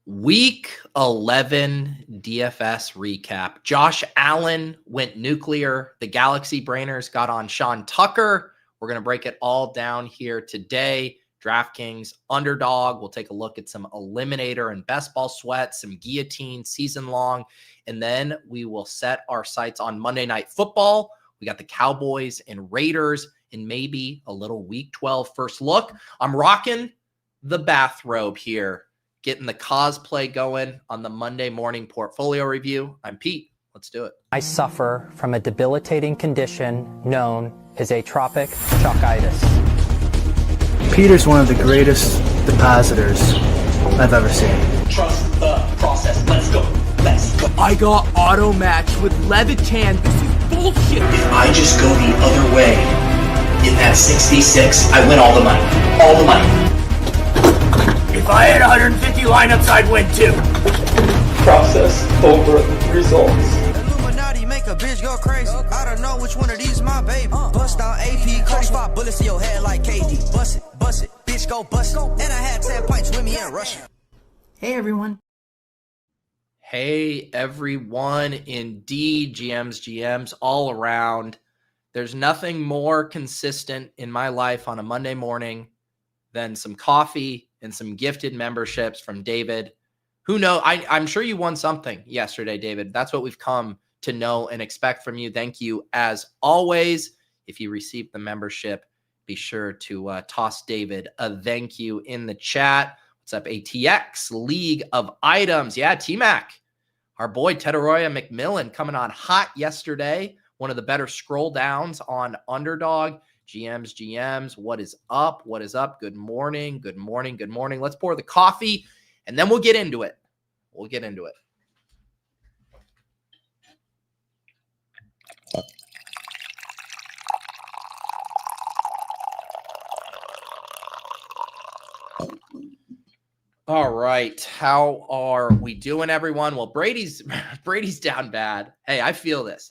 Week 11 DFS recap. Josh Allen went nuclear. The Galaxy Brainers got on Sean Tucker. We're going to break it all down here today. DraftKings Underdog. We'll take a look at some Eliminator and Best Ball Sweat, some Guillotine season long, and then we will set our sights on Monday Night Football. We got the Cowboys and Raiders and maybe a little Week 12 first look. I'm rocking the bathrobe here, getting the cosplay going on the Monday morning portfolio review. I'm Pete. Let's do it. I suffer from a debilitating condition known as atropic chalkitis. Peter's one of the greatest depositors I've ever seen. Trust the process. Let's go. Let's go. I got auto match with Levitan. This is bullshit. If I just go the other way in that 66, I win all the money. All the money. If I had 150 lineups, I'd win too. Process over results. Illuminati make a bitch go crazy. I don't know which one of these my baby. Bust down AP, cut 5 bullets in your head like KD. Bust it, bitch go bust it. And I had 10 pints with me in Russia. Hey everyone. Hey everyone, indeed, GMs all around. There's nothing more consistent in my life on a Monday morning than some coffee and some gifted memberships from David. Who knows? I'm sure you won something yesterday, David. That's what we've come to know and expect from you. Thank you as always. If you received the membership, be sure to toss David a thank you in the chat. What's up, ATX? League of Items. Yeah, T-Mac. Our boy Tedoroya McMillan coming on hot yesterday. One of the better scroll downs on Underdog. GMs, what is up? What is up? Good morning. Let's pour the coffee, and then we'll get into it. All right. How are we doing, everyone? Well, Brady's down bad. Hey, I feel this.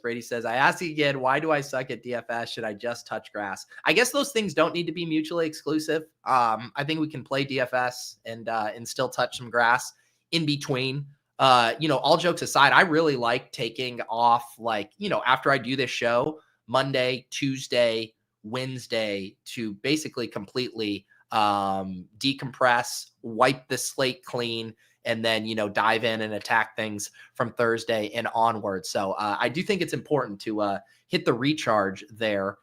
Brady says, I ask you again, why do I suck at DFS? Should I just touch grass? I guess those things don't need to be mutually exclusive. I think we can play DFS and still touch some grass in between. All jokes aside, I really like taking off, after I do this show, Monday, Tuesday, Wednesday, to basically completely decompress, wipe the slate clean, and then, dive in and attack things from Thursday and onward. So I do think it's important to hit the recharge there.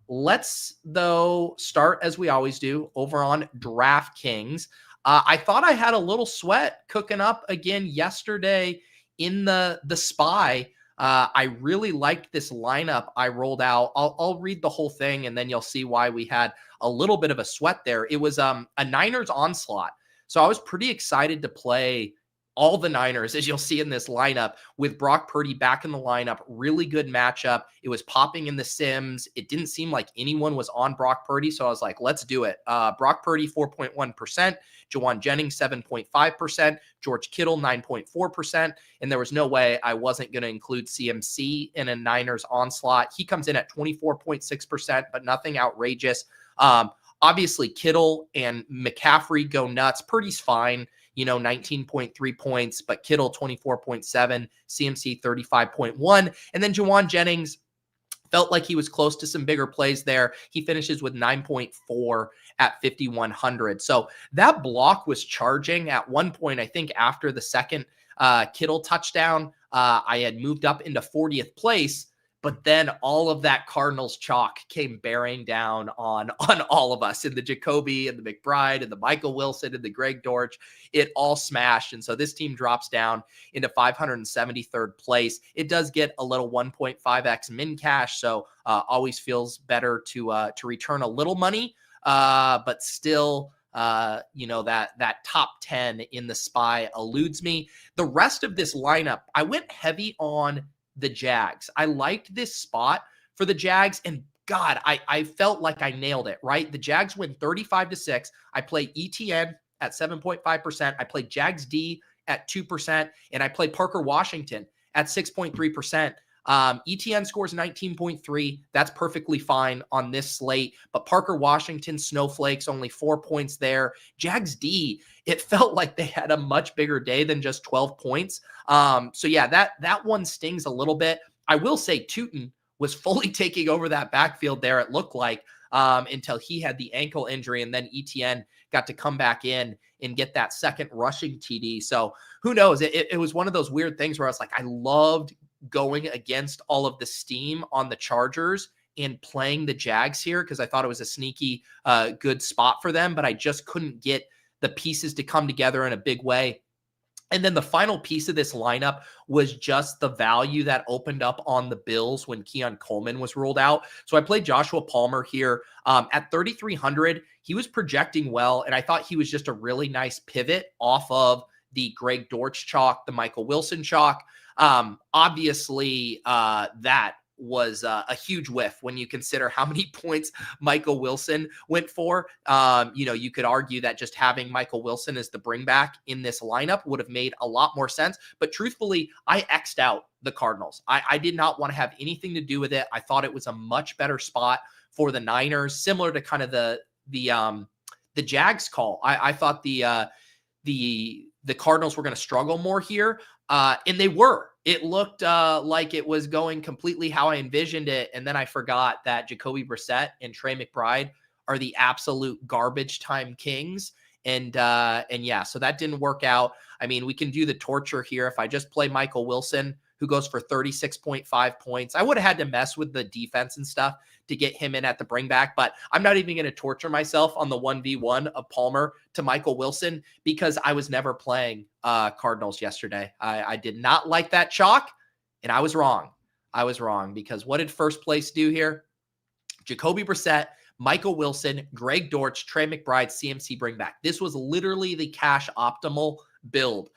Let's, though, start as we always do over on DraftKings. I thought I had a little sweat cooking up again yesterday in the SPY. I really liked this lineup I rolled out. I'll read the whole thing, and then you'll see why we had a little bit of a sweat there. It was a Niners onslaught. So I was pretty excited to play all the Niners, as you'll see in this lineup, with Brock Purdy back in the lineup. Really good matchup. It was popping in the Sims. It didn't seem like anyone was on Brock Purdy, so I was like, let's do it. Brock Purdy, 4.1%. Jawan Jennings, 7.5%. George Kittle, 9.4%. And there was no way I wasn't going to include CMC in a Niners onslaught. He comes in at 24.6%, but nothing outrageous. Obviously, Kittle and McCaffrey go nuts. Purdy's fine, 19.3 points, but Kittle 24.7, CMC 35.1. And then Jawan Jennings felt like he was close to some bigger plays there. He finishes with 9.4 at 5,100. So that block was charging at one point. I think after the second Kittle touchdown, I had moved up into 40th place. But then all of that Cardinals chalk came bearing down on all of us in the Jacoby and the McBride and the Michael Wilson and the Greg Dortch. It all smashed. And so this team drops down into 573rd place. It does get a little 1.5x min cash. So always feels better to return a little money. But still, that top 10 in the SPY eludes me. The rest of this lineup, I went heavy on the Jags. I liked this spot for the Jags, and God, I felt like I nailed it, right? The Jags win 35-6. I play ETN at 7.5%. I play Jags D at 2%, and I play Parker Washington at 6.3%. ETN scores 19.3. That's perfectly fine on this slate. But Parker Washington, snowflakes, only 4 points there. Jags D, it felt like they had a much bigger day than just 12 points. So yeah, that one stings a little bit. I will say Tootin was fully taking over that backfield there, it looked like, until he had the ankle injury, and then ETN got to come back in and get that second rushing TD. So who knows? It was one of those weird things where I was like, I loved going against all of the steam on the Chargers and playing the Jags here because I thought it was a sneaky good spot for them, but I just couldn't get the pieces to come together in a big way. And then the final piece of this lineup was just the value that opened up on the Bills when Keon Coleman was ruled out. So I played Joshua Palmer here at 3,300. He was projecting well, and I thought he was just a really nice pivot off of the Greg Dortch chalk, the Michael Wilson chalk. Obviously, that was a huge whiff when you consider how many points Michael Wilson went for. You could argue that just having Michael Wilson as the bring back in this lineup would have made a lot more sense. But truthfully, I X'd out the Cardinals. I did not want to have anything to do with it. I thought it was a much better spot for the Niners, similar to kind of the Jags call. I thought the Cardinals were going to struggle more here. And they were. It looked like it was going completely how I envisioned it. And then I forgot that Jacoby Brissett and Trey McBride are the absolute garbage time kings. And yeah, so that didn't work out. I mean, we can do the torture here. If I just play Michael Wilson, who goes for 36.5 points, I would have had to mess with the defense and stuff to get him in at the bring back, but I'm not even going to torture myself on the 1v1 of Palmer to Michael Wilson because I was never playing Cardinals yesterday. I did not like that chalk, and I was wrong. I was wrong because what did first place do here? Jacoby Brissett, Michael Wilson, Greg Dortch, Trey McBride, CMC bring back. This was literally the cash optimal build.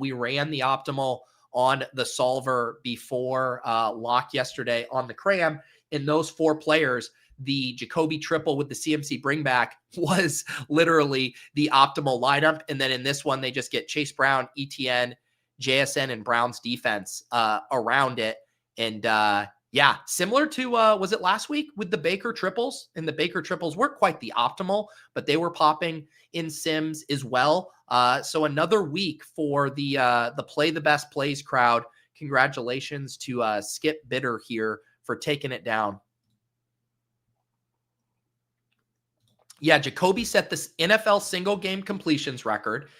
We ran the optimal on the solver before lock yesterday on the cram. In those four players, the Jacoby triple with the CMC bring back was literally the optimal lineup. And then in this one, they just get Chase Brown, ETN, JSN, and Brown's defense around it. And yeah, similar to, was it last week with the Baker triples? And the Baker triples weren't quite the optimal, but they were popping in Sims as well. So another week for the Play the Best Plays crowd. Congratulations to Skip Bitter here for taking it down. Yeah, Jacoby set this NFL single game completions record.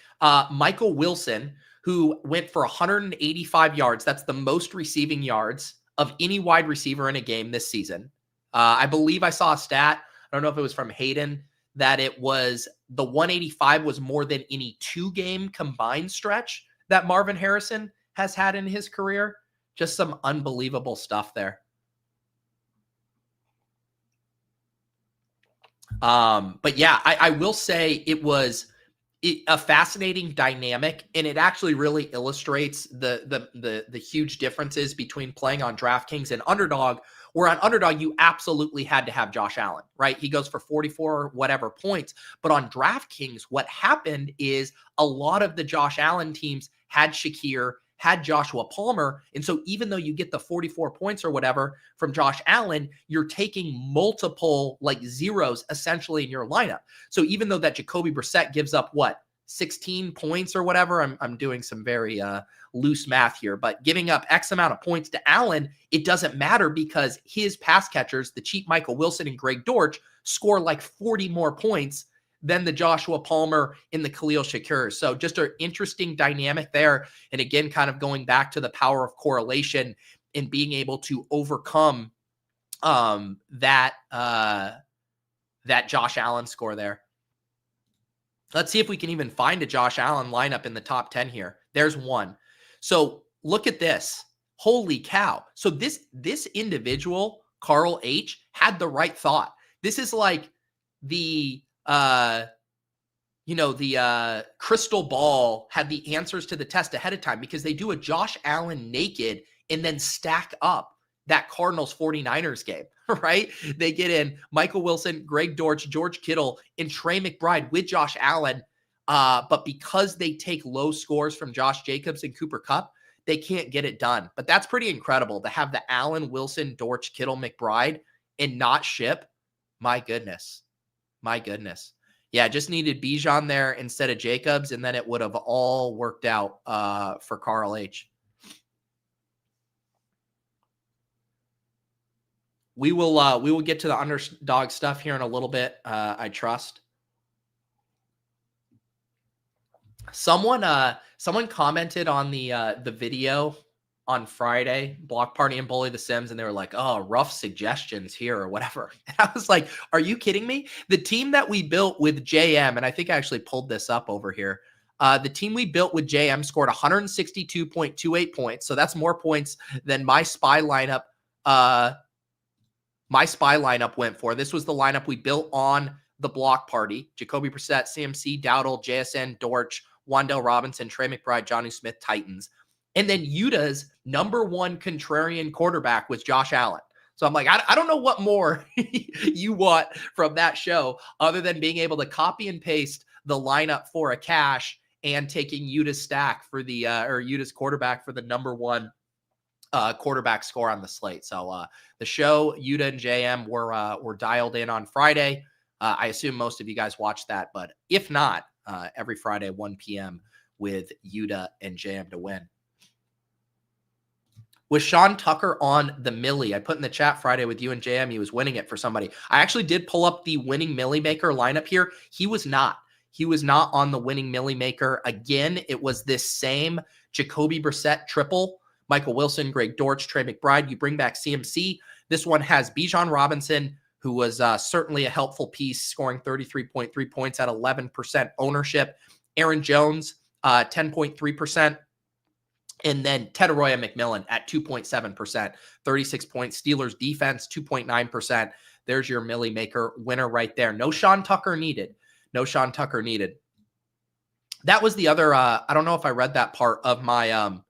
Michael Wilson, who went for 185 yards, that's the most receiving yards of any wide receiver in a game this season. I believe I saw a stat, I don't know if it was from Hayden, that it was the 185 was more than any 2-game combined stretch that Marvin Harrison has had in his career. Just some unbelievable stuff there. But yeah, I will say it was a fascinating dynamic, and it actually really illustrates the huge differences between playing on DraftKings and Underdog, where on Underdog, you absolutely had to have Josh Allen, right? He goes for 44 whatever points. But on DraftKings, what happened is a lot of the Josh Allen teams had Shakir, had Joshua Palmer. And so even though you get the 44 points or whatever from Josh Allen, you're taking multiple like zeros essentially in your lineup. So even though that Jacoby Brissett gives up what, 16 points or whatever, I'm doing some very loose math here, but giving up X amount of points to Allen, it doesn't matter because his pass catchers, the cheap Michael Wilson and Greg Dortch, score like 40 more points than the Joshua Palmer and the Khalil Shakir. So just an interesting dynamic there. And again, kind of going back to the power of correlation and being able to overcome that Josh Allen score there. Let's see if we can even find a Josh Allen lineup in the top 10 here. There's one. So look at this. Holy cow. So this individual, Carl H., had the right thought. This is like the crystal ball had the answers to the test ahead of time because they do a Josh Allen naked and then stack up that Cardinals 49ers game, right? They get in Michael Wilson, Greg Dortch, George Kittle, and Trey McBride with Josh Allen. But because they take low scores from Josh Jacobs and Cooper Kupp, they can't get it done. But that's pretty incredible to have the Allen, Wilson, Dortch, Kittle, McBride and not ship. My goodness. My goodness. Yeah, just needed Bijan there instead of Jacobs, and then it would have all worked out for Carl H. We will get to the underdog stuff here in a little bit, I trust. Someone commented on the video on Friday, Block Party and Bully the Sims, and they were like, oh, rough suggestions here or whatever. And I was like, are you kidding me? The team that we built with JM, and I think I actually pulled this up over here. The team we built with JM scored 162.28 points. So that's more points than my spy lineup went for. This was the lineup we built on the Block Party. Jacoby Brissett, CMC, Dowdle, JSN, Dortch, Wan'Dale Robinson, Trey McBride, Johnny Smith, Titans. And then Utah's number one contrarian quarterback was Josh Allen. So I'm like, I don't know what more you want from that show other than being able to copy and paste the lineup for a cash and taking Utah's stack for the or Utah's quarterback for the number one quarterback score on the slate. So the show, Utah and JM were dialed in on Friday. I assume most of you guys watched that, but if not, every Friday, 1 p.m. with Utah and JM to win. Was Sean Tucker on the Millie? I put in the chat Friday with you and JM. He was winning it for somebody. I actually did pull up the winning Millie Maker lineup here. He was not. He was not on the winning Millie Maker. Again, it was this same Jacoby Brissett triple. Michael Wilson, Greg Dortch, Trey McBride. You bring back CMC. This one has Bijan Robinson, who was certainly a helpful piece, scoring 33.3 points at 11% ownership. Aaron Jones, 10.3%. And then Teteroya McMillan at 2.7%, 36 points. Steelers defense, 2.9%. There's your Millie Maker winner right there. No Sean Tucker needed. No Sean Tucker needed. That was the other, I don't know if I read that part of my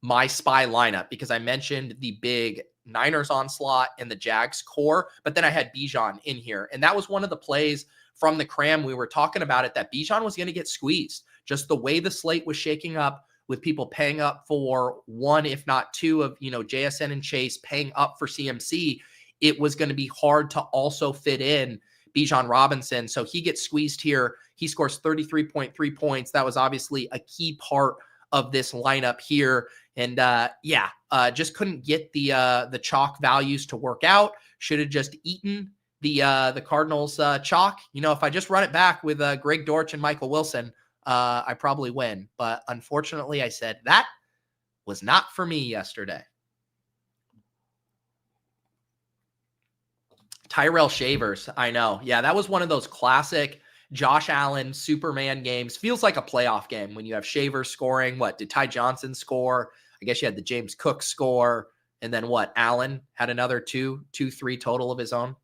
my spy lineup because I mentioned the big Niners onslaught and the Jags core, but then I had Bijan in here. And that was one of the plays from the cram. We were talking about it, that Bijan was going to get squeezed. Just the way the slate was shaking up, with people paying up for one, if not two of, JSN and Chase paying up for CMC, it was going to be hard to also fit in Bijan Robinson. So he gets squeezed here. He scores 33.3 points. That was obviously a key part of this lineup here. And just couldn't get the chalk values to work out. Should have just eaten the Cardinals chalk. If I just run it back with Greg Dortch and Michael Wilson, I probably win. But unfortunately, I said that was not for me yesterday. Tyrell Shavers, I know. Yeah, that was one of those classic Josh Allen Superman games. Feels like a playoff game when you have Shavers scoring. What, did Ty Johnson score? I guess you had the James Cook score. And then what, Allen had another 3 total of his own.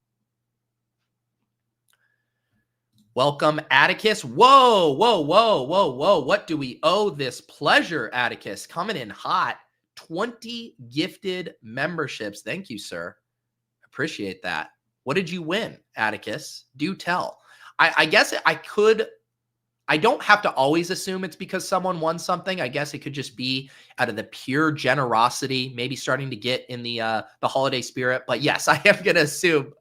Welcome, Atticus. Whoa. What do we owe this pleasure, Atticus? Coming in hot. 20 gifted memberships. Thank you, sir. Appreciate that. What did you win, Atticus? Do tell. I guess I don't have to always assume it's because someone won something. I guess it could just be out of the pure generosity, maybe starting to get in the holiday spirit. But yes, I am going to assume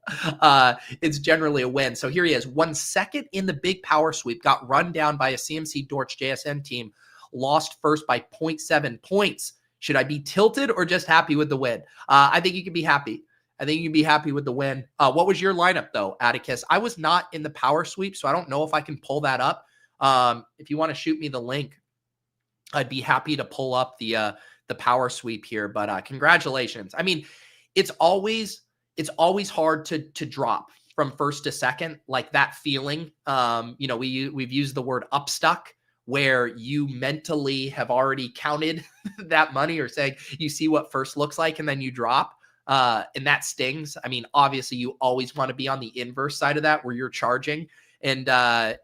it's generally a win. So here he is, 1 second in the big power sweep, got run down by a CMC Dortch JSN team, lost first by 0.7 points. Should I be tilted or just happy with the win? I think you can be happy. I think you can be happy with the win. What was your lineup though, Atticus? I was not in the power sweep, so I don't know if I can pull that up. If you want to shoot me the link, I'd be happy to pull up the power sweep here, but congratulations. I mean, it's always hard to drop from first to second, like that feeling. We've used the word upstuck, where you mentally have already counted that money, or saying you see what first looks like and then you drop. And that stings. I mean, obviously you always want to be on the inverse side of that, where you're charging. And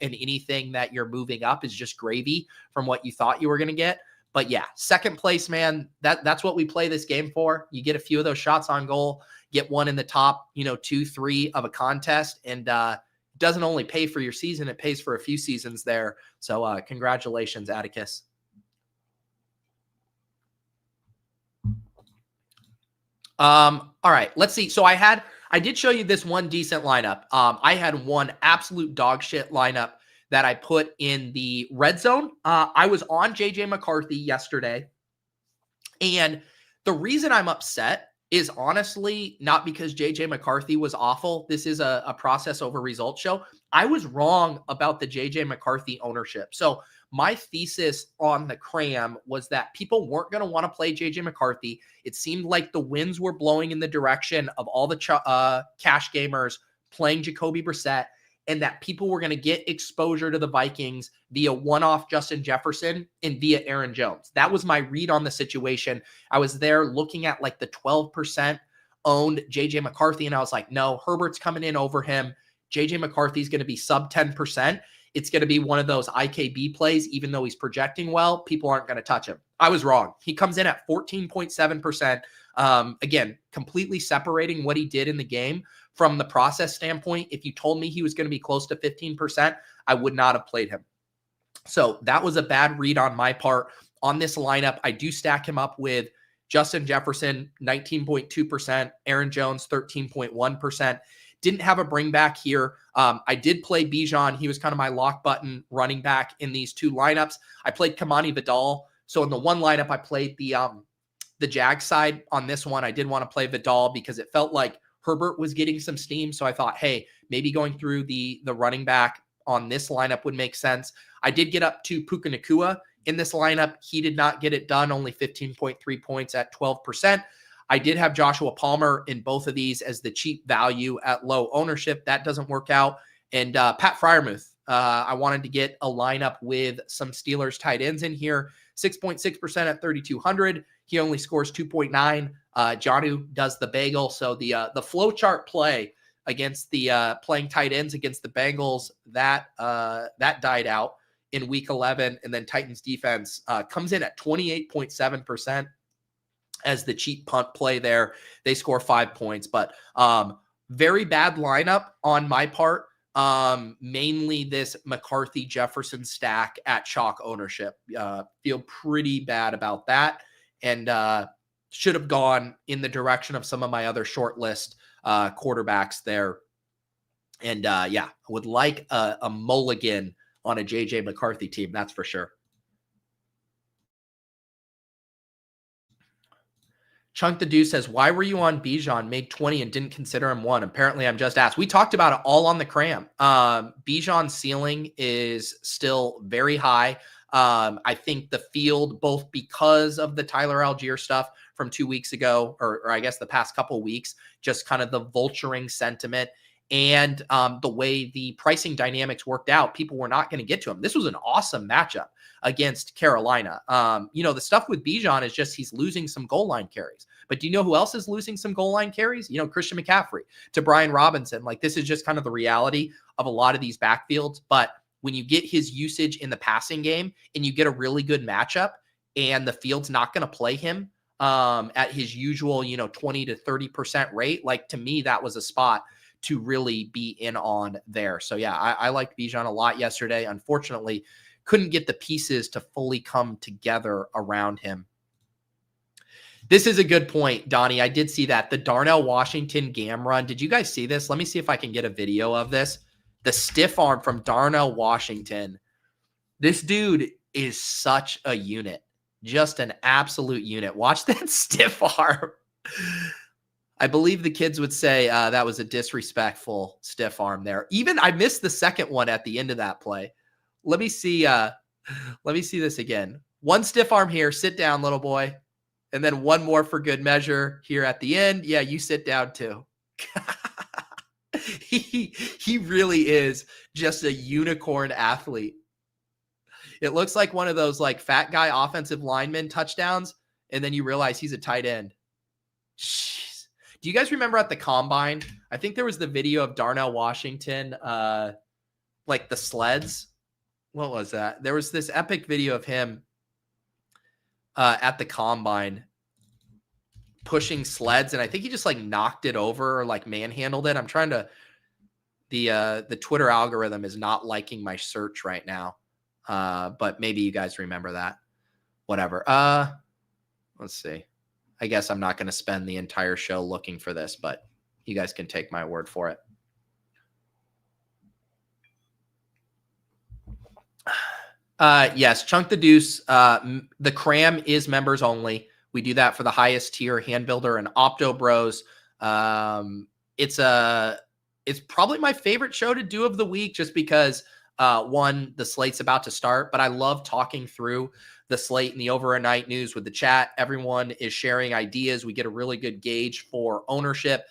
anything that you're moving up is just gravy from what you thought you were going to get. But yeah, second place, man, that's what we play this game for. You get a few of those shots on goal, get one in the top, 2-3 of a contest. And it doesn't only pay for your season, it pays for a few seasons there. So congratulations, Atticus. All right, let's see. So I did show you this one decent lineup. I had one absolute dog shit lineup that I put in the red zone. I was on JJ McCarthy yesterday. And the reason I'm upset is honestly not because JJ McCarthy was awful. This is a process over results show. I was wrong about the JJ McCarthy ownership. So my thesis on the cram was that people weren't going to want to play JJ McCarthy. It seemed like the winds were blowing in the direction of all the cash gamers playing Jacoby Brissett, and that people were going to get exposure to the Vikings via one-off Justin Jefferson and via Aaron Jones. That was my read on the situation. I was there looking at like the 12% owned JJ McCarthy, and I was like, no, Herbert's coming in over him. JJ McCarthy's going to be sub 10%. It's going to be one of those IKB plays, even though he's projecting well, people aren't going to touch him. I was wrong. He comes in at 14.7%. Again, completely separating what he did in the game from the process standpoint. If you told me he was going to be close to 15%, I would not have played him. So that was a bad read on my part. On this lineup, I do stack him up with Justin Jefferson, 19.2%, Aaron Jones, 13.1%. Didn't have a bring back here. I did play Bijan. He was kind of my lock button running back in these two lineups. I played Kamani Vidal. So in the one lineup, I played the Jag side. On this one, I did want to play Vidal because it felt like Herbert was getting some steam. So I thought, hey, maybe going through the running back on this lineup would make sense. I did get up to Puka Nacua in this lineup. He did not get it done, only 15.3 points at 12%. I did have Joshua Palmer in both of these as the cheap value at low ownership. That doesn't work out. And Pat Freiermuth, I wanted to get a lineup with some Steelers tight ends in here. 6.6% at 3,200. He only scores 2.9. Jonnu does the bagel. So the flow chart play against the playing tight ends against the Bengals, that died out in week 11. And then Titans defense comes in at 28.7% as the cheap punt play there. They score 5 points, but very bad lineup on my part. Mainly this McCarthy Jefferson stack at chalk ownership. Feel pretty bad about that, and should have gone in the direction of some of my other short list quarterbacks there. And yeah, would like a mulligan on a JJ McCarthy team, that's for sure. Chunk the Deuce says, why were you on Bijan, made 20 and didn't consider him one? Apparently I'm just asked. We talked about it all on the cram. Bijan's ceiling is still very high. I think the field, both because of the Tyler Algier stuff from 2 weeks ago, or I guess the past couple weeks, just kind of the vulturing sentiment and the way the pricing dynamics worked out, people were not going to get to him. This was an awesome matchup against Carolina. The stuff with Bijan is just he's losing some goal line carries. But do you know who else is losing some goal line carries? Christian McCaffrey to Brian Robinson. Like, this is just kind of the reality of a lot of these backfields. But when you get his usage in the passing game and you get a really good matchup and the field's not going to play him at his usual, 20 to 30% rate, like, to me, that was a spot to really be in on there. So yeah, I liked Bijan a lot yesterday. Unfortunately, couldn't get the pieces to fully come together around him. This is a good point, Donnie. I did see that. The Darnell Washington gam run. Did you guys see this? Let me see if I can get a video of this. The stiff arm from Darnell Washington. This dude is such a unit. Just an absolute unit. Watch that stiff arm. I believe the kids would say that was a disrespectful stiff arm there. Even I missed the second one at the end of that play. Let me see. Let me see this again. One stiff arm here. Sit down, little boy. And then one more for good measure here at the end. Yeah, you sit down too. He really is just a unicorn athlete. It looks like one of those like fat guy offensive lineman touchdowns, and then you realize he's a tight end. Jeez. Do you guys remember at the combine? I think there was the video of Darnell Washington, like the sleds. What was that? There was this epic video of him at the combine pushing sleds, and I think he just like knocked it over or like manhandled it. I'm trying to the Twitter algorithm is not liking my search right now. But maybe you guys remember that. Whatever. Let's see. I guess I'm not going to spend the entire show looking for this, but you guys can take my word for it. Yes, Chunk the Deuce. The cram is members only. We do that for the highest tier hand builder and Opto Bros. It's probably my favorite show to do of the week, just because one, the slate's about to start, but I love talking through the slate and the overnight news with the chat. Everyone is sharing ideas. We get a really good gauge for ownership,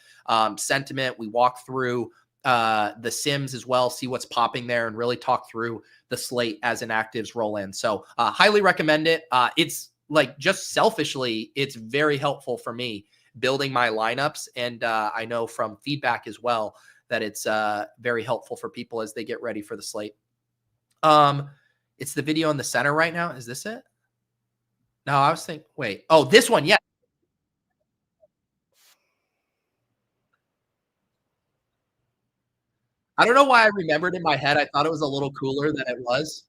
sentiment. We walk through the sims as well, see what's popping there, and really talk through the slate as inactives roll in. So highly recommend it. It's like, just selfishly, it's very helpful for me building my lineups. And I know from feedback as well that it's very helpful for people as they get ready for the slate. It's the video in the center right now. Is this it? No, I was thinking, wait. Oh, this one. Yeah. I don't know why I remembered in my head. I thought it was a little cooler than it was.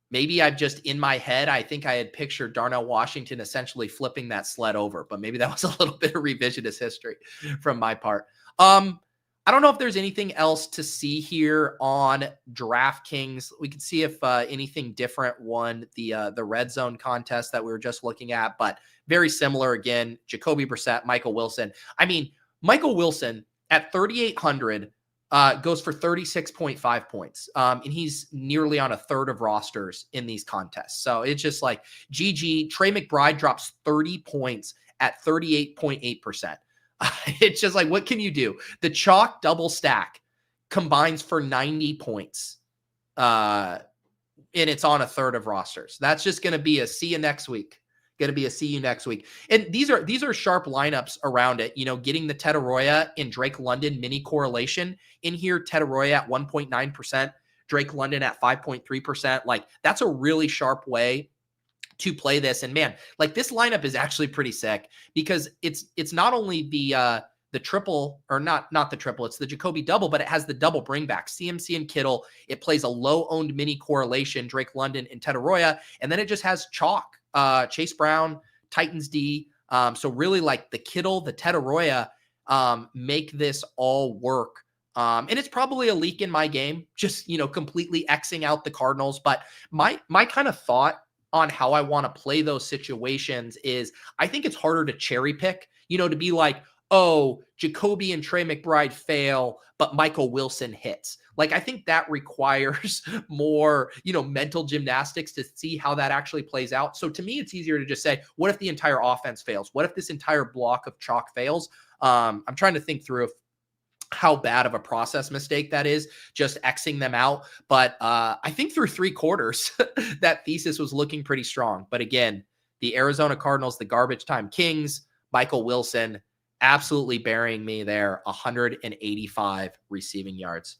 Maybe I've just, in my head, I think I had pictured Darnell Washington essentially flipping that sled over, but maybe that was a little bit of revisionist history from my part. I don't know if there's anything else to see here on DraftKings. We can see if anything different won the red zone contest that we were just looking at, but very similar again. Jacoby Brissett, Michael Wilson. I mean, Michael Wilson at 3,800 goes for 36.5 points. And he's nearly on a third of rosters in these contests. So it's just like GG. Trey McBride drops 30 points at 38.8%. It's just like, what can you do? The chalk double stack combines for 90 points. And it's on a third of rosters. That's just going to be a see you next week. Going to be a see you next week. And these are sharp lineups around it. You know, getting the Ted Arroyo and Drake London mini correlation in here. Ted Arroyo at 1.9%, Drake London at 5.3%. Like, that's a really sharp way to play this. And man, like, this lineup is actually pretty sick, because it's not only the triple, or not the triple, it's the Jacoby double, but it has the double bring back, CMC and Kittle. It plays a low owned mini correlation, Drake London and Ted Arroyo, and then it just has chalk, Chase Brown, Titans D. So really, like, the Kittle, the Ted Arroyo make this all work. And it's probably a leak in my game, just, you know, completely Xing out the Cardinals. But my kind of thought on how I want to play those situations is, I think it's harder to cherry pick, you know, to be like, oh, Jacoby and Trey McBride fail, but Michael Wilson hits. Like, I think that requires more, you know, mental gymnastics to see how that actually plays out. So to me, it's easier to just say, what if the entire offense fails? What if this entire block of chalk fails? I'm trying to think through how bad of a process mistake that is, just Xing them out. But I think through 3 quarters, that thesis was looking pretty strong. But again, the Arizona Cardinals, the garbage time kings, Michael Wilson, absolutely burying me there, 185 receiving yards.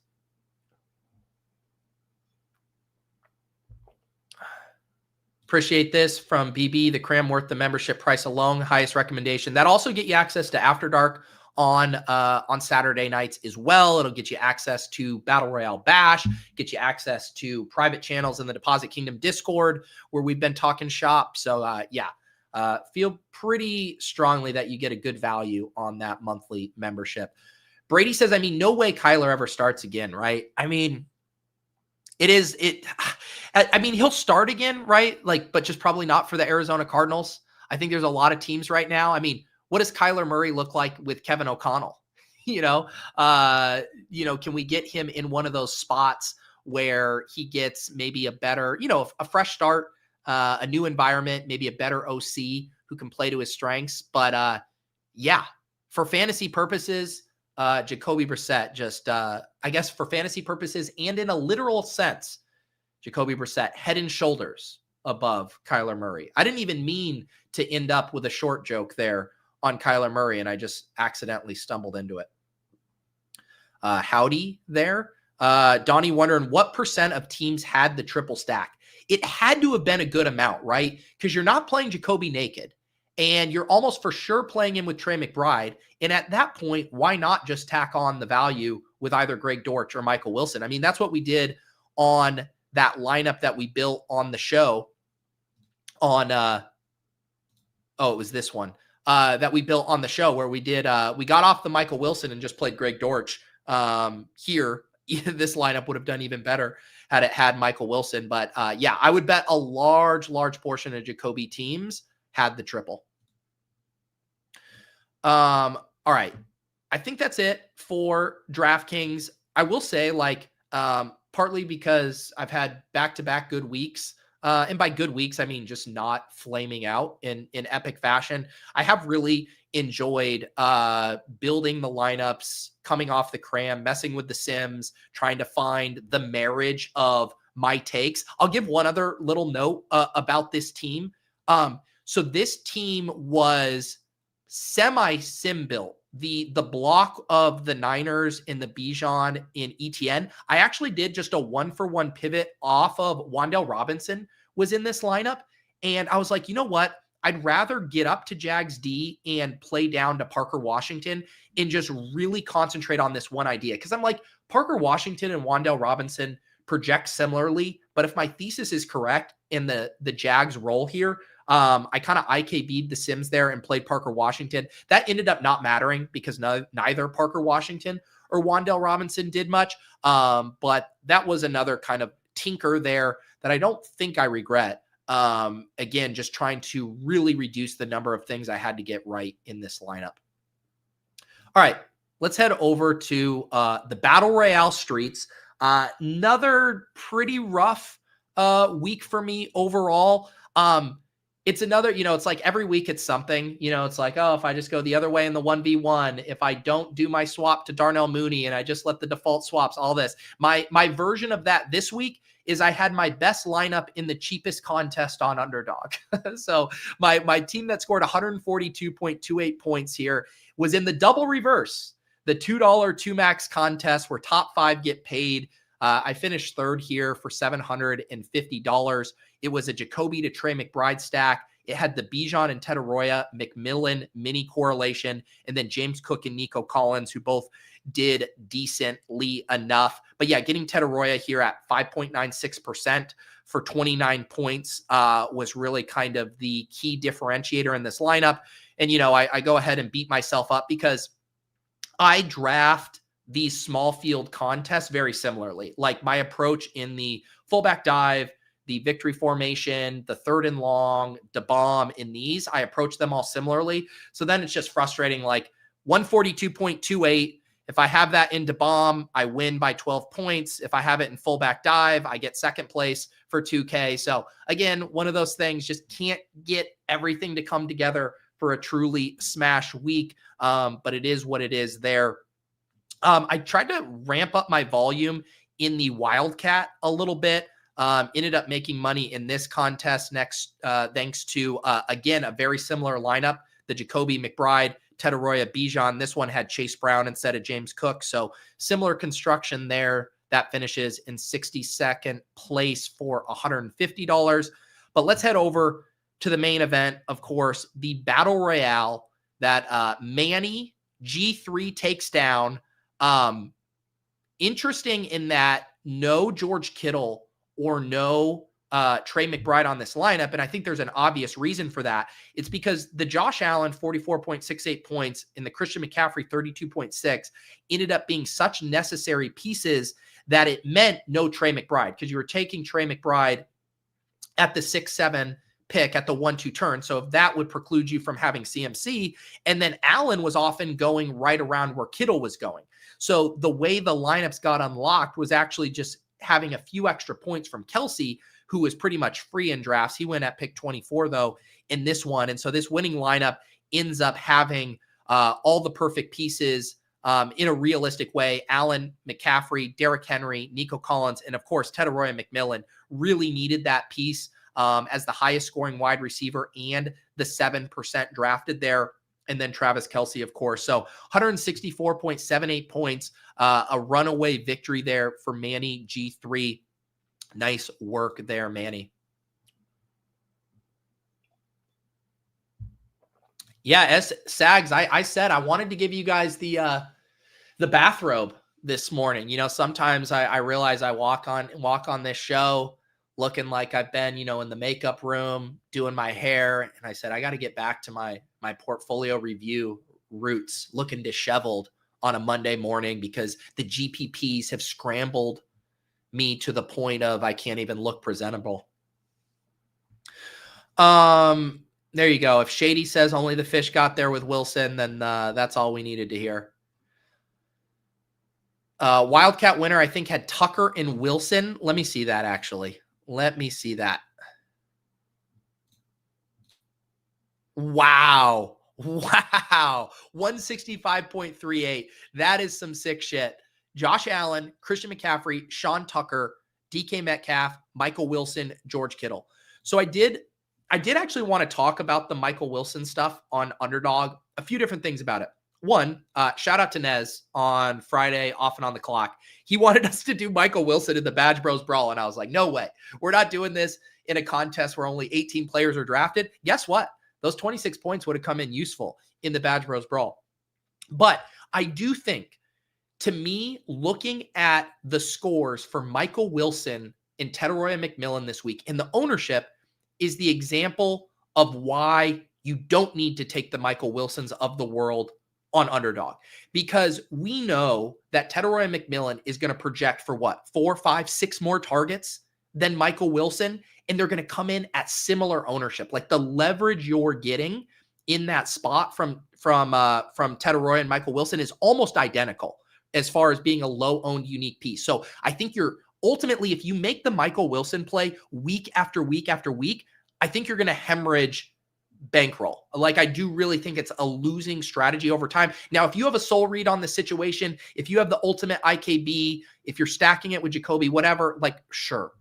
Appreciate this from BB. The cram worth the membership price alone. Highest recommendation. That also get you access to After Dark on Saturday nights as well. It'll get you access to Battle Royale Bash, get you access to private channels in the Deposit Kingdom Discord, where we've been talking shop. So feel pretty strongly that you get a good value on that monthly membership. Brady says, I mean, no way Kyler ever starts again, right? I mean, he'll start again, right? Like, but just probably not for the Arizona Cardinals. I think there's a lot of teams right now. I mean, what does Kyler Murray look like with Kevin O'Connell? Can we get him in one of those spots where he gets maybe a better, a fresh start, a new environment, maybe a better OC who can play to his strengths. But for fantasy purposes, Jacoby Brissett just, I guess for fantasy purposes and in a literal sense, Jacoby Brissett head and shoulders above Kyler Murray. I didn't even mean to end up with a short joke there on Kyler Murray, and I just accidentally stumbled into it. Howdy there. Donnie wondering what % of teams had the triple stack. It had to have been a good amount, right? Because you're not playing Jacoby naked, and you're almost for sure playing him with Trey McBride. And at that point, why not just tack on the value with either Greg Dortch or Michael Wilson? I mean, that's what we did on that lineup that we built on the show on it was this one that we built on the show where we got off the Michael Wilson and just played Greg Dortch. Here, this lineup would have done even better had it had Michael Wilson. But yeah, I would bet a large portion of Jacoby teams had the triple. All right. I think that's it for DraftKings. I will say, like, partly because I've had back-to-back good weeks. And by good weeks, I mean just not flaming out in epic fashion. I have really enjoyed building the lineups, coming off the cram, messing with the sims, trying to find the marriage of my takes. I'll give one other little note about this team. So this team was semi-sim built. The block of the Niners in the Bijan in ETN, I actually did just a 1-for-1 pivot off of Wan'Dale Robinson was in this lineup. And I was like, you know what? I'd rather get up to Jags D and play down to Parker Washington and just really concentrate on this one idea. Because I'm like, Parker Washington and Wan'Dale Robinson project similarly. But if my thesis is correct in the Jags role here, I kind of IKB'd the sims there and played Parker Washington. That ended up not mattering because neither Parker Washington or Wan'Dale Robinson did much. But that was another kind of tinker there that I don't think I regret. Again, just trying to really reduce the number of things I had to get right in this lineup. All right, let's head over to the Battle Royale streets. Another pretty rough week for me overall. It's another, it's like every week it's something, it's like, oh, if I just go the other way in the 1v1, if I don't do my swap to Darnell Mooney and I just let the default swaps, all this, my version of that this week is I had my best lineup in the cheapest contest on Underdog. So my team that scored 142.28 points here was in the double reverse, the $2 two max contest where top 5 get paid. I finished third here for $750. It was a Jacoby to Trey McBride stack. It had the Bijan and Tetaroya McMillan mini correlation, and then James Cook and Nico Collins, who both did decently enough. But yeah, getting Tetaroya here at 5.96% for 29 points was really kind of the key differentiator in this lineup. And, I go ahead and beat myself up because I draft these small field contests very similarly. Like my approach in the fullback dive, the victory formation, the third and long, the bomb in these, I approach them all similarly. So then it's just frustrating, like 142.28. If I have that into bomb, I win by 12 points. If I have it in fullback dive, I get second place for 2K. So again, one of those things, just can't get everything to come together for a truly smash week. But it is what it is there. I tried to ramp up my volume in the Wildcat a little bit. Ended up making money in this contest next, thanks to, again, a very similar lineup, the Jacoby McBride, Tetaroya Bijan. This one had Chase Brown instead of James Cook. So similar construction there. That finishes in 62nd place for $150. But let's head over to the main event, of course, the Battle Royale that Manny G3 takes down. Interesting in that no George Kittle or no Trey McBride on this lineup. And I think there's an obvious reason for that. It's because the Josh Allen 44.68 points and the Christian McCaffrey 32.6 ended up being such necessary pieces that it meant no Trey McBride, because you were taking Trey McBride at the 6-7 pick at the 1-2 turn. So if that would preclude you from having CMC, and then Allen was often going right around where Kittle was going. So the way the lineups got unlocked was actually just having a few extra points from Kelsey, who was pretty much free in drafts. He went at pick 24 though in this one. And so this winning lineup ends up having all the perfect pieces in a realistic way. Allen, McCaffrey, Derrick Henry, Nico Collins, and of course, Tetaroya McMillan really needed that piece as the highest scoring wide receiver and the 7% drafted there. And then Travis Kelce, of course. So 164.78 points, a runaway victory there for Manny G3. Nice work there, Manny. Yeah, as Sags, I said I wanted to give you guys the bathrobe this morning. Sometimes I realize I walk on this show looking like I've been, in the makeup room doing my hair. And I said, I got to get back to my portfolio review roots, looking disheveled on a Monday morning because the GPPs have scrambled me to the point of I can't even look presentable. There you go. If Shady says only the fish got there with Wilson, then that's all we needed to hear. Wildcat winner, I think, had Tucker and Wilson. Let me see that, actually. Let me see that. Wow. 165.38. That is some sick shit. Josh Allen, Christian McCaffrey, Sean Tucker, DK Metcalf, Michael Wilson, George Kittle. So I did actually want to talk about the Michael Wilson stuff on Underdog. A few different things about it. One, shout out to Nez on Friday, off and on the clock. He wanted us to do Michael Wilson in the Badge Bros Brawl, and I was like, no way. We're not doing this in a contest where only 18 players are drafted. Guess what? Those 26 points would have come in useful in the Badge Bros Brawl. But I do think, to me, looking at the scores for Michael Wilson and Tedoroya McMillan this week, and the ownership is the example of why you don't need to take the Michael Wilsons of the world on Underdog, because we know that Tedoroya McMillan is going to project for what, 4, 5, 6 more targets than Michael Wilson, and they're going to come in at similar ownership. Like the leverage you're getting in that spot from Tedoroya and Michael Wilson is almost identical as far as being a low-owned unique piece. So I think you're ultimately, if you make the Michael Wilson play week after week after week, I think you're going to hemorrhage bankroll. Like, I do really think it's a losing strategy over time. Now, if you have a soul read on the situation, if you have the ultimate IKB, if you're stacking it with Jacoby, whatever, like, sure.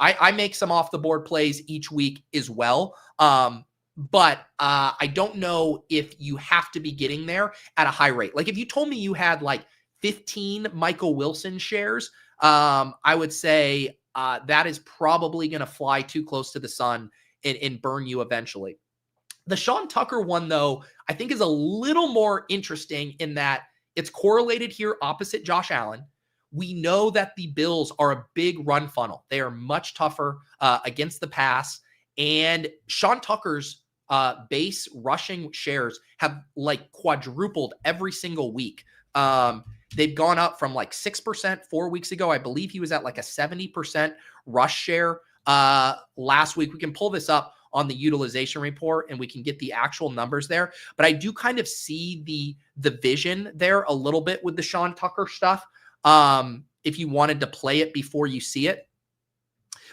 I make some off the board plays each week as well. But I don't know if you have to be getting there at a high rate. Like, if you told me you had like 15 Michael Wilson shares, I would say that is probably going to fly too close to the sun and burn you eventually. The Sean Tucker one, though, I think is a little more interesting in that it's correlated here opposite Josh Allen. We know that the Bills are a big run funnel. They are much tougher against the pass. And Sean Tucker's base rushing shares have like quadrupled every single week. They've gone up from like 6% 4 weeks ago. I believe he was at like a 70% rush share last week. We can pull this up on the utilization report and we can get the actual numbers there. But I do kind of see the vision there a little bit with the Sean Tucker stuff. If you wanted to play it before you see it.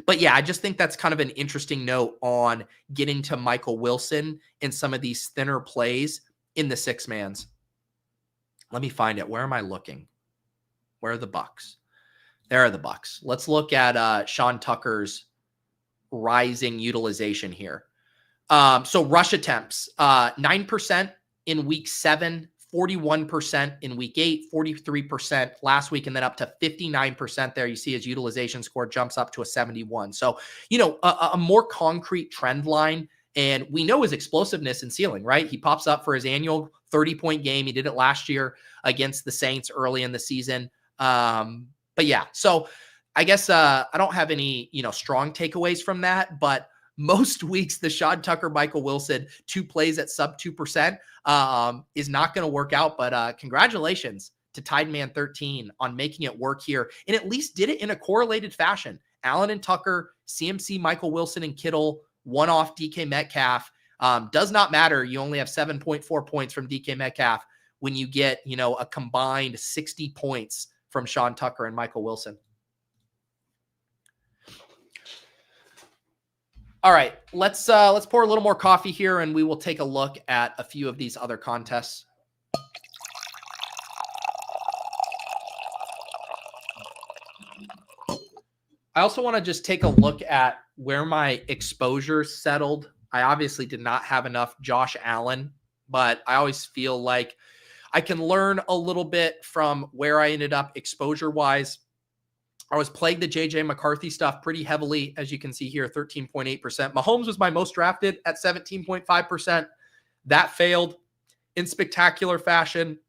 But yeah, I just think that's kind of an interesting note on getting to Michael Wilson in some of these thinner plays in the 6-mans. Let me find it. Where am I looking? Where are the Bucks? There are the Bucks. Let's look at Sean Tucker's rising utilization here. So rush attempts, 9% in week 7, 41% in week 8, 43% last week, and then up to 59% there. You see his utilization score jumps up to a 71. So, a more concrete trend line. And we know his explosiveness and ceiling, right? He pops up for his annual 30-point game. He did it last year against the Saints early in the season. But yeah, so I guess I don't have any, strong takeaways from that, but most weeks the Sean Tucker, Michael Wilson, 2 plays at sub 2% is not going to work out. But congratulations to Tideman 13 on making it work here, and at least did it in a correlated fashion. Allen and Tucker, CMC, Michael Wilson and Kittle, one off DK Metcalf. Does not matter. You only have 7.4 points from DK Metcalf when you get, a combined 60 points from Sean Tucker and Michael Wilson. All right, let's pour a little more coffee here, and we will take a look at a few of these other contests. I also want to just take a look at where my exposure settled. I obviously did not have enough Josh Allen, but I always feel like I can learn a little bit from where I ended up exposure-wise. I was playing the JJ McCarthy stuff pretty heavily, as you can see here, 13.8%. Mahomes was my most drafted at 17.5%. That failed in spectacular fashion.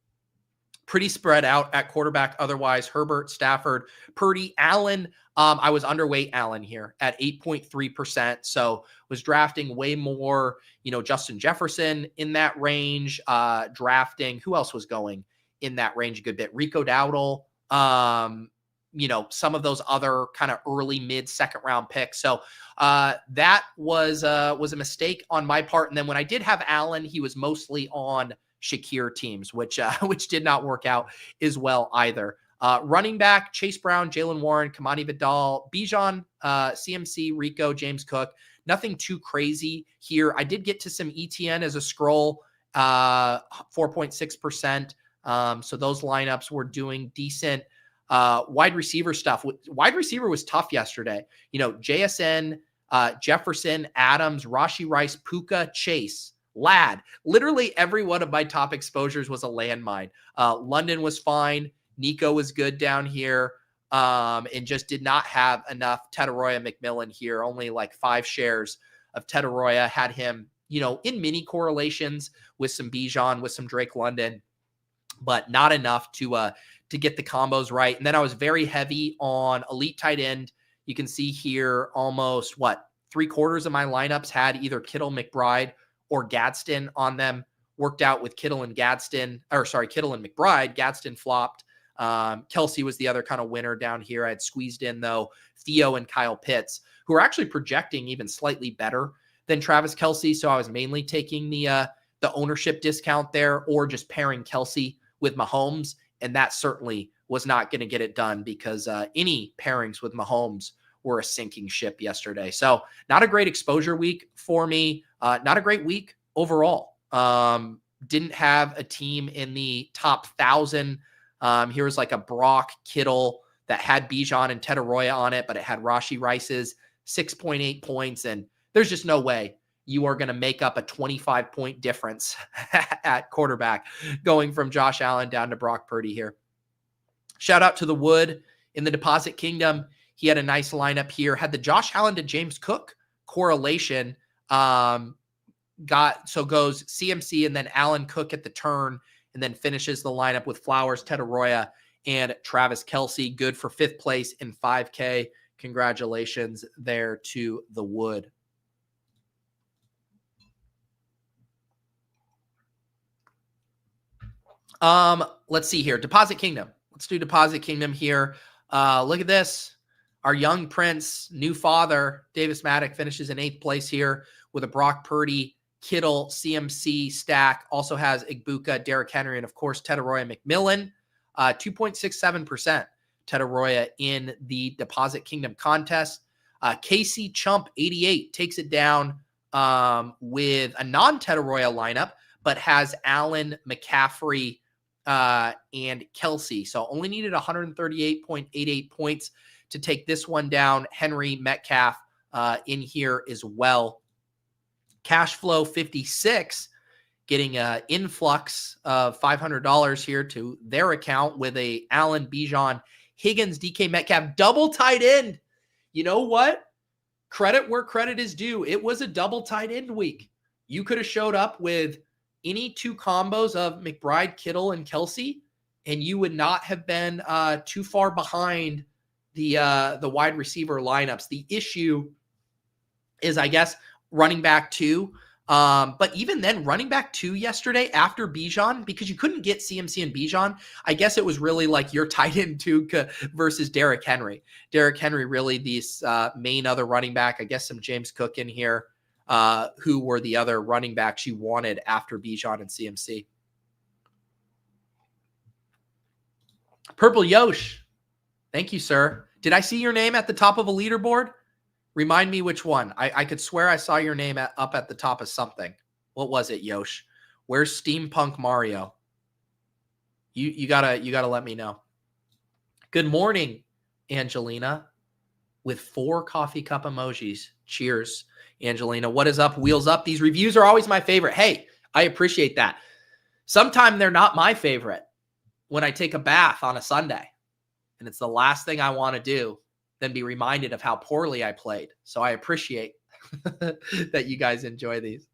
Pretty spread out at quarterback otherwise. Herbert, Stafford, Purdy, Allen, I was underweight Allen here at 8.3%. So was drafting way more, Justin Jefferson in that range, drafting, who else was going in that range a good bit? Rico Dowdle, some of those other kind of early mid second round picks. So that was a mistake on my part. And then when I did have Allen, he was mostly on Shakir teams, which did not work out as well either. Running back, Chase Brown, Jalen Warren, Kamani Vidal, Bijan, CMC, Rico, James Cook. Nothing too crazy here. I did get to some ETN as a scroll, 4.6%. So those lineups were doing decent. Wide receiver stuff. Wide receiver was tough yesterday. JSN, Jefferson, Adams, Rashee Rice, Puka, Chase, Ladd. Literally every one of my top exposures was a landmine. London was fine. Nico was good down here, and just did not have enough Tetaroya McMillan here. Only like 5 shares of Tetaroya. Had him, in mini correlations with some Bijan, with some Drake London, but not enough to get the combos right. And then I was very heavy on elite tight end. You can see here almost 3/4 of my lineups had either Kittle, McBride, or Gadsden on them. Worked out with Kittle and McBride. Gadsden flopped. Kelsey was the other kind of winner down here. I had squeezed in, though, Theo and Kyle Pitts, who are actually projecting even slightly better than Travis Kelsey. So I was mainly taking the ownership discount there, or just pairing Kelsey with Mahomes. And that certainly was not going to get it done, because any pairings with Mahomes were a sinking ship yesterday. So not a great exposure week for me. Not a great week overall. Didn't have a team in the top 1,000. Here was like a Brock Kittle that had Bijan and Tetaroya on it, but it had Rashee Rice's 6.8 points. And there's just no way you are going to make up a 25-point difference at quarterback going from Josh Allen down to Brock Purdy here. Shout out to the Wood in the Deposit Kingdom. He had a nice lineup here. Had the Josh Allen to James Cook correlation. Goes CMC and then Allen Cook at the turn, and then finishes the lineup with Flowers, Tetaroya, and Travis Kelsey. Good for 5th place in 5K. Congratulations there to the Wood. Let's see here. Deposit Kingdom. Let's do Deposit Kingdom here. Look at this. Our young prince, new father, Davis Maddock, finishes in 8th place here with a Brock Purdy, Kittle, CMC stack. Also has Igbuka, Derrick Henry, and of course, Tetaroya McMillan. 2.67% Tetaroya in the Deposit Kingdom contest. KC Chump 88 takes it down with a non-Tetaroya lineup, but has Allen, McCaffrey, and Kelsey. So only needed 138.88 points to take this one down. Henry, Metcalf in here as well. Cash flow 56, getting an influx of $500 here to their account with a Allen, Bijan, Higgins, DK Metcalf, double tight end. You know what? Credit where credit is due. It was a double tight end week. You could have showed up with any 2 combos of McBride, Kittle, and Kelsey, and you would not have been too far behind the wide receiver lineups. The issue is, I guess, running back 2. But even then, running back 2 yesterday after Bijan, because you couldn't get CMC and Bijan, I guess it was really like your tight end 2 versus Derrick Henry. Derrick Henry really the main other running back. I guess some James Cook in here, who were the other running backs you wanted after Bijan and CMC. Purple Yosh. Thank you, sir. Did I see your name at the top of a leaderboard? Remind me which one. I could swear I saw your name up at the top of something. What was it, Yosh? Where's Steampunk Mario? You gotta let me know. Good morning, Angelina, with 4 coffee cup emojis. Cheers, Angelina. What is up? Wheels up. These reviews are always my favorite. Hey, I appreciate that. Sometimes they're not my favorite when I take a bath on a Sunday, and it's the last thing I want to do than be reminded of how poorly I played. So I appreciate that you guys enjoy these.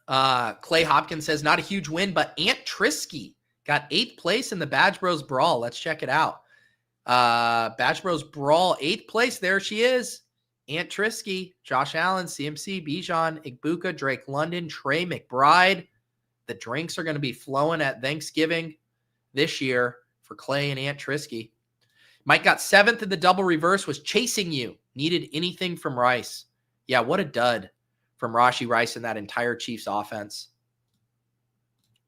Clay Hopkins says, not a huge win, but Ant Trisky Got 8th place in the Badge Bros Brawl. Let's check it out. Badge Bros Brawl, 8th place. There she is. Ant Trisky, Josh Allen, CMC, Bijan, Igbuka, Drake London, Trey McBride. The drinks are going to be flowing at Thanksgiving this year for Clay and Ant Trisky. Mike got 7th in the double reverse, was chasing you. Needed anything from Rice. Yeah, what a dud from Rashee Rice in that entire Chiefs offense.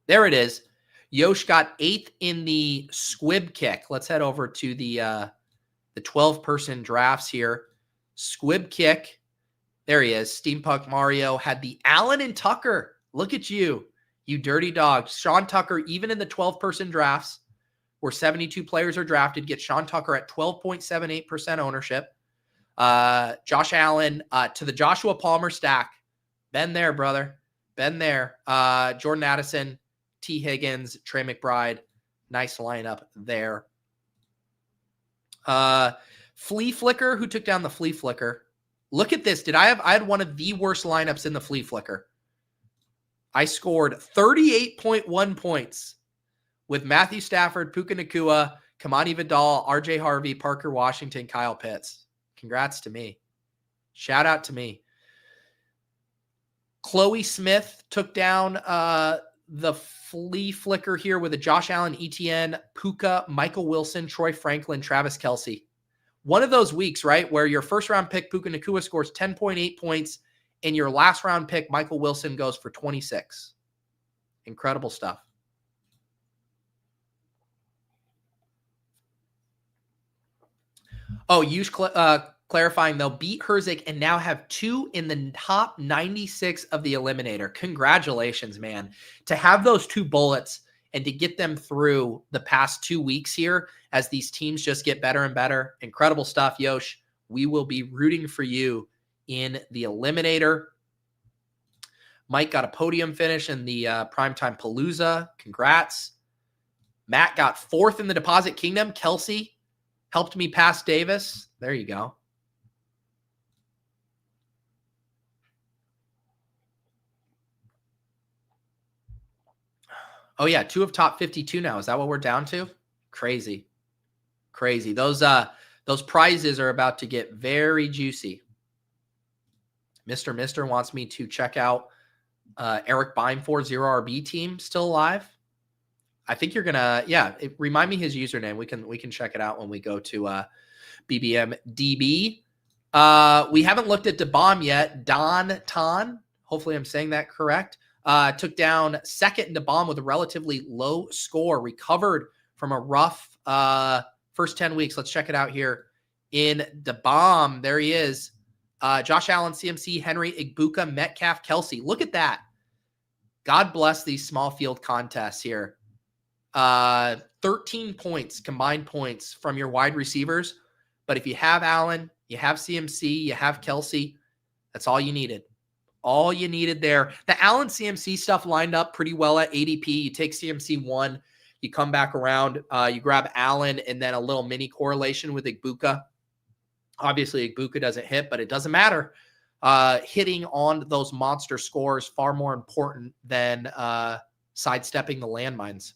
There it is. Yosh got 8th in the squib kick. Let's head over to the 12-person drafts here. Squib kick. There he is. Steampunk Mario had the Allen and Tucker. Look at you, you dirty dog. Sean Tucker, even in the 12-person drafts, where 72 players are drafted, get Sean Tucker at 12.78% ownership. Josh Allen to the Joshua Palmer stack. Been there, brother. Been there. Jordan Addison, T. Higgins, Trey McBride. Nice lineup there. Flea Flicker, who took down the Flea Flicker? Look at this. I had one of the worst lineups in the Flea Flicker. I scored 38.1 points with Matthew Stafford, Puka Nacua, Kamani Vidal, RJ Harvey, Parker Washington, Kyle Pitts. Congrats to me. Shout out to me. Chloe Smith took down the Flea Flicker here with a Josh Allen, ETN, Puka, Michael Wilson, Troy Franklin, Travis Kelce. One of those weeks, right, where your first-round pick, Puka Nacua, scores 10.8 points, and your last-round pick, Michael Wilson, goes for 26. Incredible stuff. Oh, clarifying, they'll beat Herzig and now have 2 in the top 96 of the Eliminator. Congratulations, man. To have those 2 bullets and to get them through the past 2 weeks here as these teams just get better and better. Incredible stuff, Yosh. We will be rooting for you in the Eliminator. Mike got a podium finish in the Primetime Palooza. Congrats. Matt got 4th in the Deposit Kingdom. Kelsey helped me pass Davis. There you go. Oh, yeah, 2 of top 52 now. Is that what we're down to? Crazy. Crazy. Those prizes are about to get very juicy. Mr. wants me to check out Eric Beimfor 0RB team still alive. I think you're gonna, remind me his username. We can check it out when we go to BBM DB. We haven't looked at DeBomb yet. Don Ton, hopefully I'm saying that correct. Took down 2nd in DeBomb with a relatively low score. Recovered from a rough first 10 weeks. Let's check it out here in DeBomb. There he is. Josh Allen, CMC, Henry, Igbuka, Metcalf, Kelsey. Look at that. God bless these small field contests here. 13 points, combined points from your wide receivers. But if you have Allen, you have CMC, you have Kelsey, that's all you needed. All you needed there. The Allen CMC stuff lined up pretty well at ADP. You take CMC 1, you come back around, you grab Allen, and then a little mini correlation with Igbuka. Obviously, Igbuka doesn't hit, but it doesn't matter. Hitting on those monster scores far more important than sidestepping the landmines.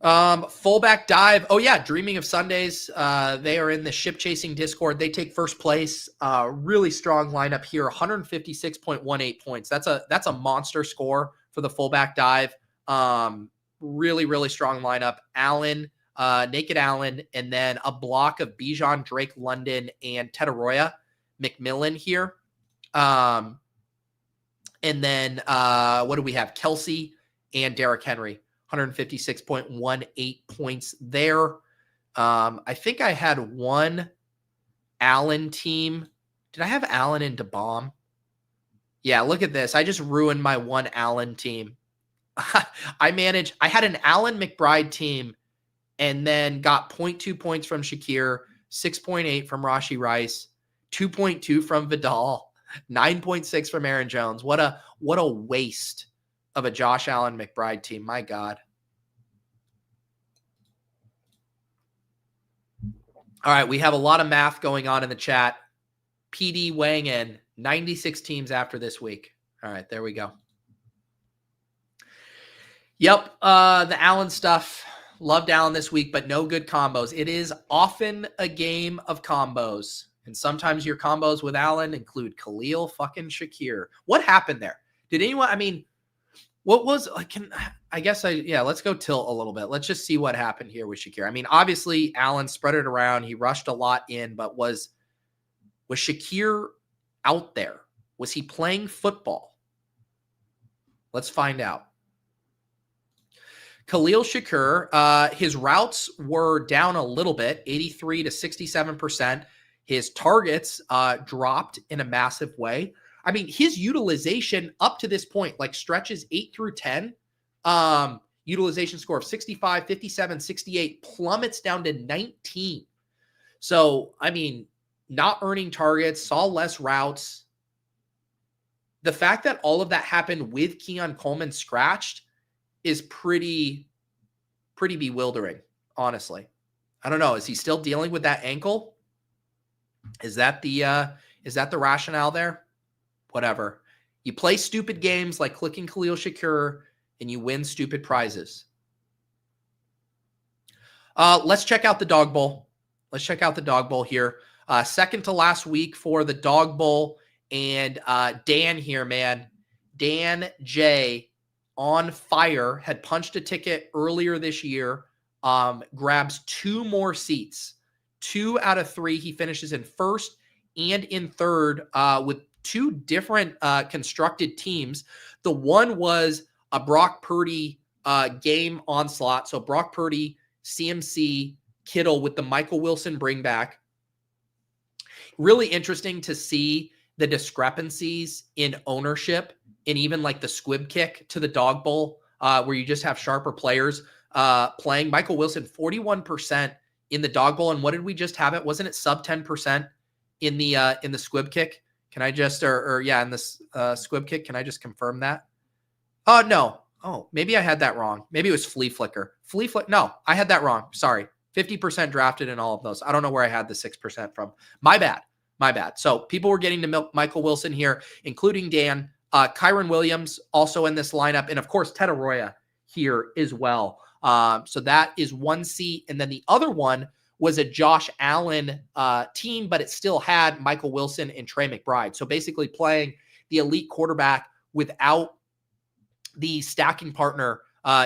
Fullback dive. Oh yeah. Dreaming of Sundays. They are in the ship chasing Discord. They take first place. Really strong lineup here. 156.18 points. That's a monster score for the fullback dive. Really, really strong lineup. Allen, Naked Allen, and then a block of Bijan, Drake London, and Tetaroya McMillan here. And then what do we have? Kelsey and Derrick Henry. 156.18 points there. I think I had one Allen team. Did I have Allen in DeBomb? Yeah, look at this. I just ruined my one Allen team. I had an Allen McBride team and then got 0.2 points from Shakir, 6.8 from Rashee Rice, 2.2 from Vidal, 9.6 from Aaron Jones. What a waste of a Josh Allen McBride team. My God. All right, we have a lot of math going on in the chat. PD weighing in 96 teams after this week. All right, there we go. Yep. The Allen stuff. Loved Allen this week, but no good combos. It is often a game of combos. And sometimes your combos with Allen include Khalil fucking Shakir. What happened there? Did anyone, I mean, what was, let's go tilt a little bit. Let's just see what happened here with Shakir. I mean, obviously Allen spread it around. He rushed a lot in, but was Shakir out there? Was he playing football? Let's find out. Khalil Shakir, his routes were down a little bit, 83 to 67%. His targets dropped in a massive way. I mean, his utilization up to this point, like stretches 8 through 10, utilization score of 65, 57, 68, plummets down to 19. So, I mean, not earning targets, saw less routes. The fact that all of that happened with Keon Coleman scratched is pretty bewildering, honestly. I don't know. Is he still dealing with that ankle? Is that the rationale there? Whatever. You play stupid games like clicking Khalil Shakir and you win stupid prizes. Let's check out the Dawg Bowl. Let's check out the Dawg Bowl here. Second to last week for the Dawg Bowl. And Dan here, man. DanJ on fire, had punched a ticket earlier this year, grabs 2 more seats. 2 out of 3. He finishes in first and in third with 2 different constructed teams. The one was a Brock Purdy game onslaught. So Brock Purdy, CMC, Kittle with the Michael Wilson bring back. Really interesting to see the discrepancies in ownership and even like the squib kick to the Dawg Bowl, where you just have sharper players playing. Michael Wilson, 41% in the Dawg Bowl. And what did we just have it? Wasn't it sub 10% in the squib kick? Can I just, in this squib kick, can I just confirm that? Oh, no. Oh, maybe I had that wrong. Maybe it was Flea Flicker. No, I had that wrong. Sorry. 50% drafted in all of those. I don't know where I had the 6% from. My bad. So people were getting to milk Michael Wilson here, including Dan. Kyron Williams also in this lineup. And, of course, Ted Arroyo here as well. So that is 1 seat. And then the other one was a Josh Allen team, but it still had Michael Wilson and Trey McBride. So basically playing the elite quarterback without the stacking partner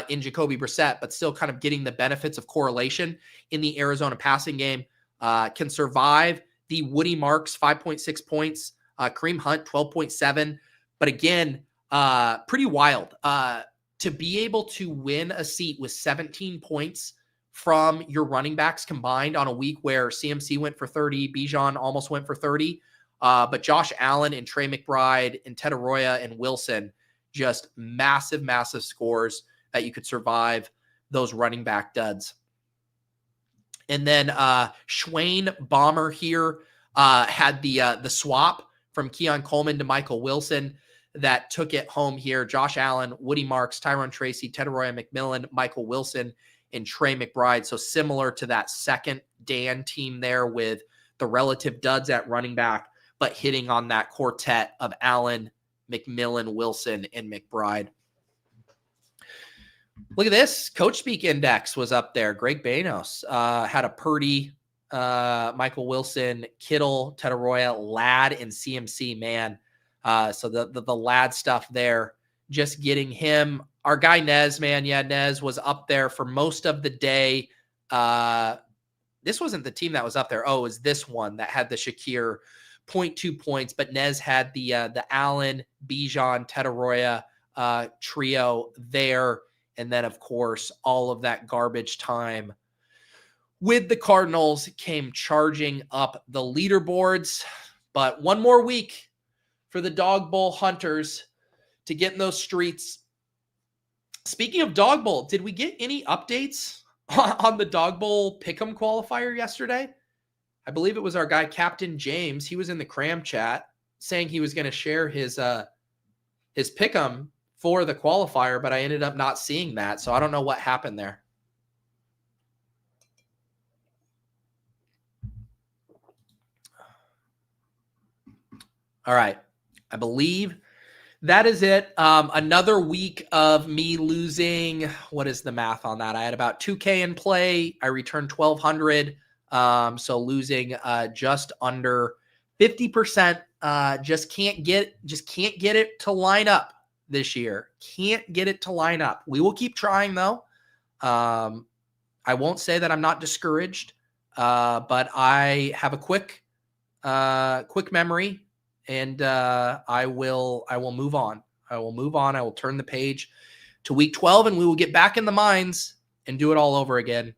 in Jacoby Brissett, but still kind of getting the benefits of correlation in the Arizona passing game. Can survive the Woody Marks, 5.6 points. Kareem Hunt, 12.7. But again, pretty wild to be able to win a seat with 17 points from your running backs combined on a week where CMC went for 30, Bijan almost went for 30. But Josh Allen and Trey McBride and Ted Arroyo and Wilson, just massive, massive scores that you could survive those running back duds. And then Schwain Bomber here had the swap from Keon Coleman to Michael Wilson that took it home here. Josh Allen, Woody Marks, Tyrone Tracy, Ted Arroyo McMillan, Michael Wilson, and Trey McBride. So similar to that second Dan team there with the relative duds at running back, but hitting on that quartet of Allen, McMillan, Wilson, and McBride. Look at this. Coach Speak Index was up there. Greg Banos had a Purdy, Michael Wilson, Kittle, Ted Arroyo, Ladd, and CMC, man. So the Ladd stuff there, just getting him. Our guy Nez, man. Yeah, Nez was up there for most of the day. This wasn't the team that was up there. Oh, it was this one that had the Shakir 0.2 points, but Nez had the Allen, Bijan, Ted Arroyo trio there. And then, of course, all of that garbage time with the Cardinals came charging up the leaderboards. But one more week for the Dawg Bowl hunters to get in those streets. Speaking of Dawg Bowl, did we get any updates on the Dawg Bowl Pick Em qualifier yesterday? I believe it was our guy, Captain James. He was in the cram chat saying he was going to share his Pick Em for the qualifier, but I ended up not seeing that. So I don't know what happened there. All right. I believe That is it. Another week of me losing. What is the math on that? I had about 2K in play. I returned 1,200. So losing just under 50%. Just can't get it to line up this year. Can't get it to line up. We will keep trying though. I won't say that I'm not discouraged, but I have a quick memory. And I will move on. I will turn the page to week 12, and we will get back in the mines and do it all over again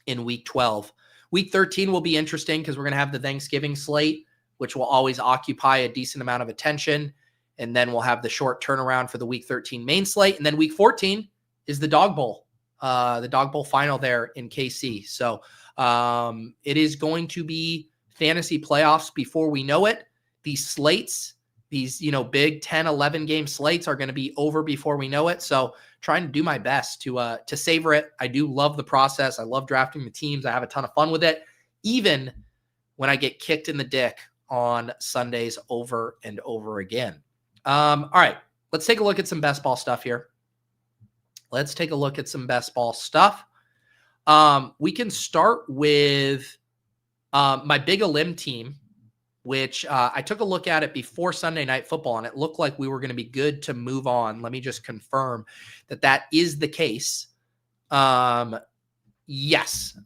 in week 12. Week 13 will be interesting because we're going to have the Thanksgiving slate, which will always occupy a decent amount of attention. And then we'll have the short turnaround for the week 13 main slate. And then week 14 is the Dawg Bowl, final there in KC. So it is going to be fantasy playoffs before we know it. These slates, these, big 10, 11 game slates are going to be over before we know it. So trying to do my best to savor it. I do love the process. I love drafting the teams. I have a ton of fun with it, even when I get kicked in the dick on Sundays over and over again. All right, let's take a look at some best ball stuff here. We can start with my Big Elim team, which I took a look at it before Sunday Night Football, and it looked like we were going to be good to move on. Let me just confirm that is the case. Yes,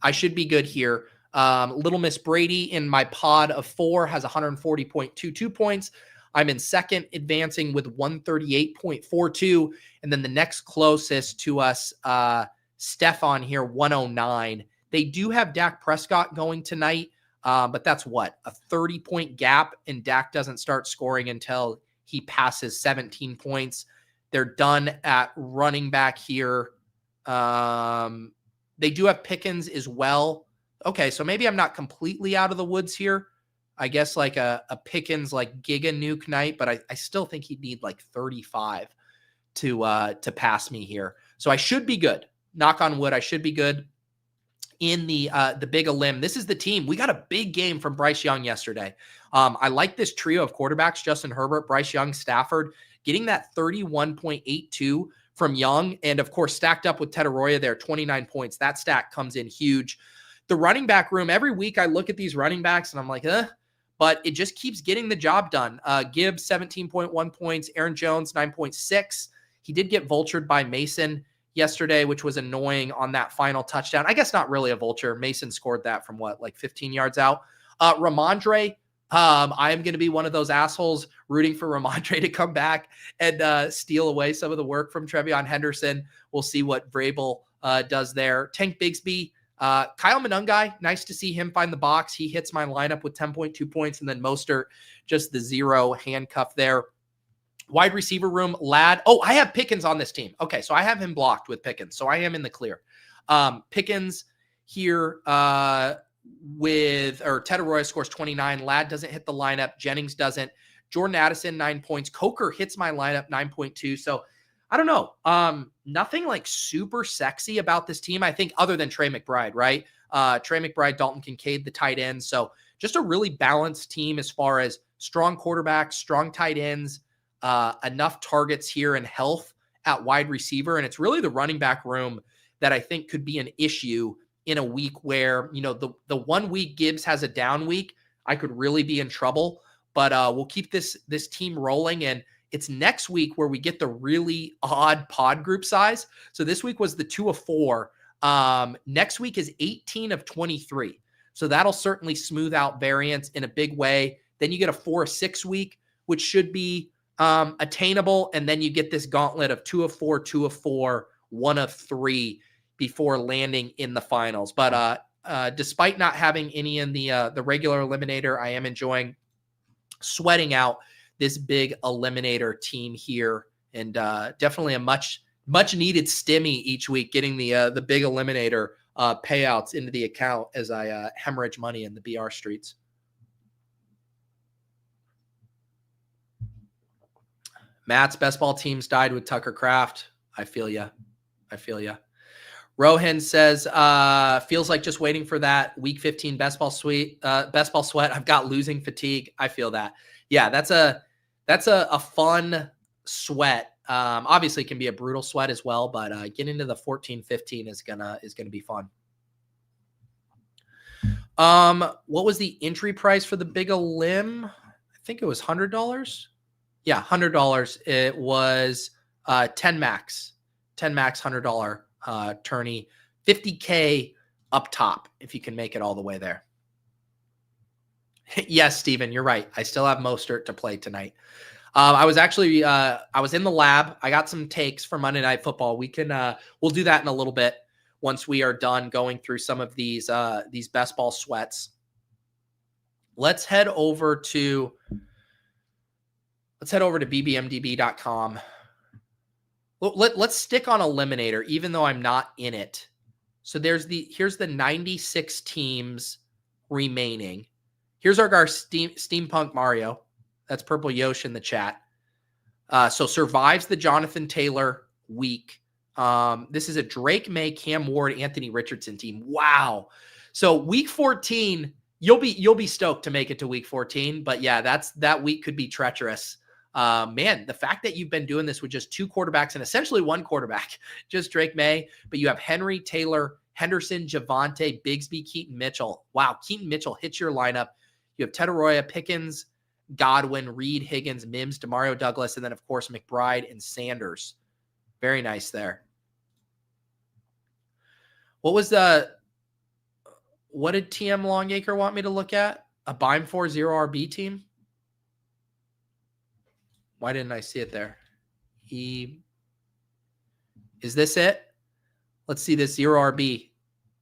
I should be good here. Little Miss Brady in my pod of 4 has 140.22 points. I'm in second, advancing with 138.42. And then the next closest to us, Stefan here, 109. They do have Dak Prescott going tonight. But that's a 30-point gap, and Dak doesn't start scoring until he passes 17 points. They're done at running back here. They do have Pickens as well. Okay, so maybe I'm not completely out of the woods here. I guess like a Pickens like Giga Nuke night, but I still think he'd need like 35 to pass me here. So I should be good. Knock on wood, I should be good. In the Big Elim. This is the team. We got a big game from Bryce Young yesterday. I like this trio of quarterbacks, Justin Herbert, Bryce Young, Stafford, getting that 31.82 from Young. And of course, stacked up with Ted Arroyo there, 29 points. That stack comes in huge. The running back room, every week I look at these running backs and I'm like, but it just keeps getting the job done. Gibbs, 17.1 points. Aaron Jones, 9.6. He did get vultured by Mason yesterday, which was annoying on that final touchdown. I guess not really a vulture. Mason scored that from 15 yards out. Ramondre, I am going to be one of those assholes rooting for Ramondre to come back and steal away some of the work from Trevion Henderson. We'll see what Vrabel does there. Tank Bigsby, Kyle Monungai, nice to see him find the box. He hits my lineup with 10.2 points, and then Mostert, just the 0 handcuff there. Wide receiver room, Ladd. Oh, I have Pickens on this team. Okay, so I have him blocked with Pickens, so I am in the clear. Pickens here Ted Arroyo scores 29. Ladd doesn't hit the lineup. Jennings doesn't. Jordan Addison, 9 points. Coker hits my lineup, 9.2. So I don't know. Nothing like super sexy about this team, I think, other than Trey McBride, right? Trey McBride, Dalton Kincaid, the tight ends. So just a really balanced team as far as strong quarterbacks, strong tight ends, enough targets here and health at wide receiver. And it's really the running back room that I think could be an issue in a week where, the 1 week Gibbs has a down week, I could really be in trouble. But we'll keep this team rolling. And it's next week where we get the really odd pod group size. So this week was the 2 of 4. Next week is 18 of 23. So that'll certainly smooth out variance in a big way. Then you get a 4 of 6 week, which should be attainable. And then you get this gauntlet of 2 of 4, 2 of 4, 1 of 3 before landing in the finals. But despite not having any in the regular eliminator, I am enjoying sweating out this big eliminator team here, and definitely a much needed stimmy each week, getting the big eliminator payouts into the account as I hemorrhage money in the BR streets. Matt's best ball teams died with Tucker Kraft. I feel ya. Rohan says, feels like just waiting for that week 15 best ball sweat. I've got losing fatigue. I feel that. Yeah, that's a fun sweat. Obviously it can be a brutal sweat as well, but getting into the 14-15 is gonna be fun. What was the entry price for the Big Elim? I think it was $100. Yeah, $100. It was 10 max, $100 tourney, 50K up top if you can make it all the way there. Yes, Steven, you're right. I still have Mostert to play tonight. I was actually I was in the lab. I got some takes for Monday Night Football. We'll do that in a little bit once we are done going through some of these best ball sweats. Let's head over to bbmdb.com. Let's stick on Eliminator, even though I'm not in it. So here's the 96 teams remaining. Here's our Steampunk Mario. That's Purple Yosh in the chat. So survives the Jonathan Taylor week. This is a Drake May, Cam Ward, Anthony Richardson team. Wow. So week 14, you'll be stoked to make it to week 14. But yeah, that week could be treacherous. Man, the fact that you've been doing this with just two quarterbacks and essentially one quarterback, just Drake May, but you have Henry, Taylor, Henderson, Javonte, Bigsby, Keaton Mitchell. Wow, Keaton Mitchell hits your lineup. You have Tedoroya, Pickens, Godwin, Reed, Higgins, Mims, Demario Douglas, and then, of course, McBride and Sanders. Very nice there. What did TM Longacre want me to look at? A Bime 4-0 RB team? Why didn't I see it there? Is this it? Let's see this 0 RB.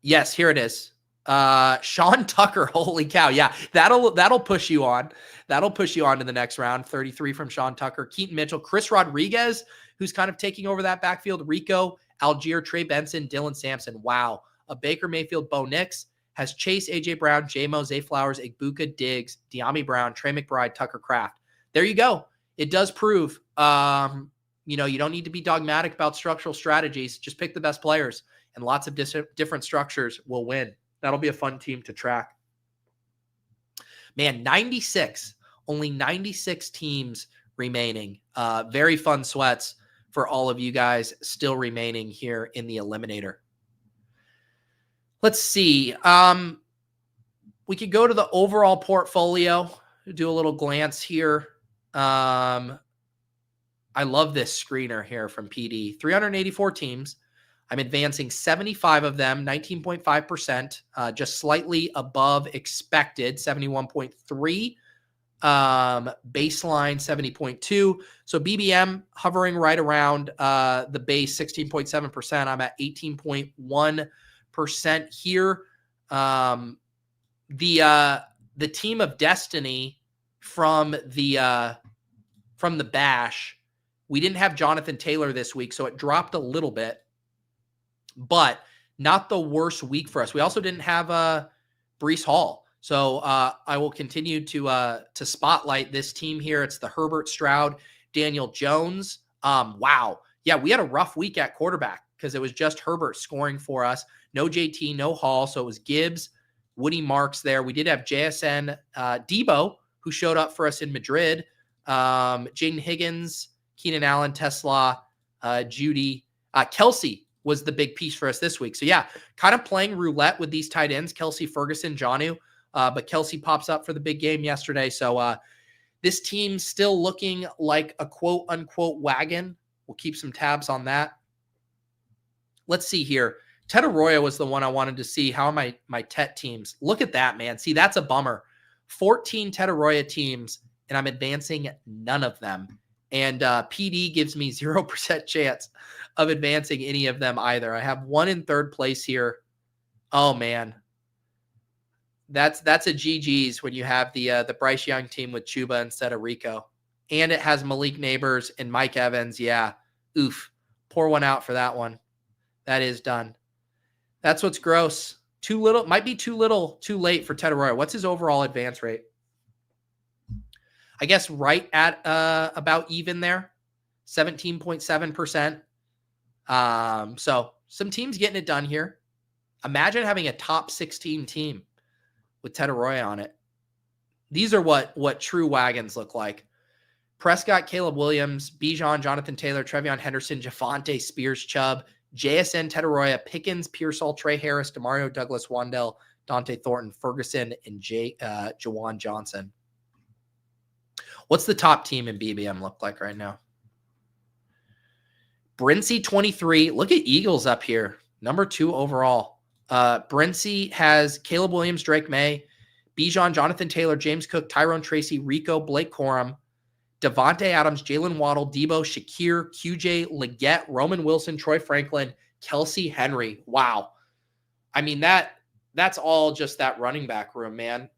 Yes, here it is. Sean Tucker, holy cow. Yeah, that'll push you on. That'll push you on to the next round. 33 from Sean Tucker. Keaton Mitchell, Chris Rodriguez, who's kind of taking over that backfield. Rico, Algier, Trey Benson, Dylan Sampson. Wow. A Baker Mayfield, Bo Nix has Chase, AJ Brown, J-Mo, Zay Flowers, Igbuka, Diggs, De'Ami Brown, Trey McBride, Tucker Kraft. There you go. It does prove, you don't need to be dogmatic about structural strategies. Just pick the best players, and lots of different structures will win. That'll be a fun team to track. Man, 96, only 96 teams remaining. Very fun sweats for all of you guys still remaining here in the Eliminator. Let's see. We could go to the overall portfolio, do a little glance here. I love this screener here from PD. 384 teams. I'm advancing 75 of them, 19.5%, just slightly above expected, 71.3. Baseline 70.2. So BBM hovering right around the base 16.7%. I'm at 18.1% here. The team of destiny from the bash, we didn't have Jonathan Taylor this week, so it dropped a little bit, but not the worst week for us. We also didn't have Breece Hall. So I will continue to spotlight this team here. It's the Herbert, Stroud, Daniel Jones. Wow. Yeah, we had a rough week at quarterback because it was just Herbert scoring for us. No JT, no Hall. So it was Gibbs, Woody Marks there. We did have JSN Debo, who showed up for us in Madrid. Jaden Higgins, Keenan Allen, Tesla, Judy. Kelsey was the big piece for us this week. So yeah, kind of playing roulette with these tight ends, Kelsey, Ferguson, Jonnu. But Kelsey pops up for the big game yesterday. So this team's still looking like a quote-unquote wagon. We'll keep some tabs on that. Let's see here. Ted Arroyo was the one I wanted to see. How are my Tet teams? Look at that, man. See, that's a bummer. 14 Ted Arroyo teams, and I'm advancing none of them. And PD gives me 0% chance of advancing any of them either. I have one in third place here. Oh, man. That's a GG's when you have the Bryce Young team with Chuba instead of Rico. And it has Malik Neighbors and Mike Evans. Yeah. Oof. Pour one out for that one. That is done. That's what's gross. Too little. Might be too little, too late for Ted Arroyo. What's his overall advance rate? I guess right at about even there. 17.7%. So some teams getting it done here. Imagine having a top 16 team with Ted Arroyo on it. These are what true wagons look like. Prescott, Caleb Williams, Bijan, Jonathan Taylor, Trevion Henderson, Javonte Spears-Chubb, JSN, Tetaroya, Pickens, Pearsall, Trey Harris, Demario Douglas, Wandell, Dante Thornton, Ferguson, and Jawan Johnson. What's the top team in BBM look like right now? Brincy 23. Look at Eagles up here. Number 2 overall. Brincy has Caleb Williams, Drake May, Bijan, Jonathan Taylor, James Cook, Tyrone Tracy, Rico, Blake Corum, Devontae Adams, Jalen Waddle, Debo, Shakir, QJ, Leggett, Roman Wilson, Troy Franklin, Kelsey Henry. Wow. I mean, that's all just that running back room, man.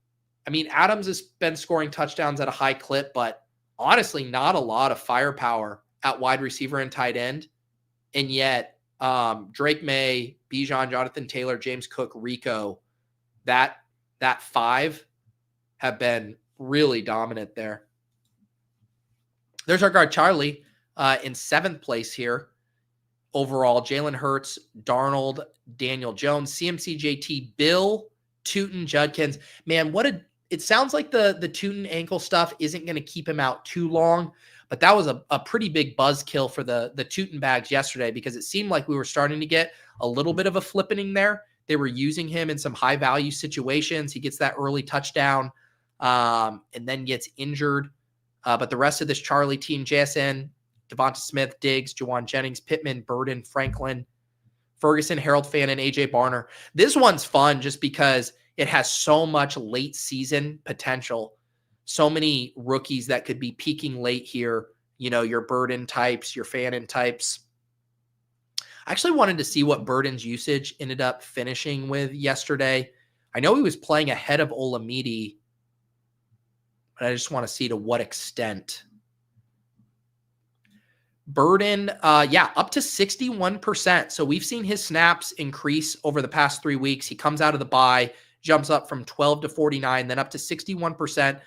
I mean, Adams has been scoring touchdowns at a high clip, but honestly, not a lot of firepower at wide receiver and tight end. And yet, Drake May, Bijan, Jonathan Taylor, James Cook, Rico, that 5 have been really dominant there. There's our guard, Charlie, in 7th place here. Overall, Jalen Hurts, Darnold, Daniel Jones, CMC, JT, Bill, Tootin, Judkins. Man, it sounds like the Tootin ankle stuff isn't going to keep him out too long, but that was a pretty big buzzkill for the Tootin bags yesterday, because it seemed like we were starting to get a little bit of a flippening there. They were using him in some high value situations. He gets that early touchdown and then gets injured. But the rest of this Charlie team, JSN, Devonta Smith, Diggs, Jawan Jennings, Pittman, Burden, Franklin, Ferguson, Harold Fannin, AJ Barner. This one's fun just because it has so much late season potential. So many rookies that could be peaking late here. You know, your Burden types, your Fannin types. I actually wanted to see what Burden's usage ended up finishing with yesterday. I know he was playing ahead of Olamide, but I just want to see to what extent. Burden, up to 61%. So we've seen his snaps increase over the past 3 weeks. He comes out of the bye, jumps up from 12 to 49, then up to 61%.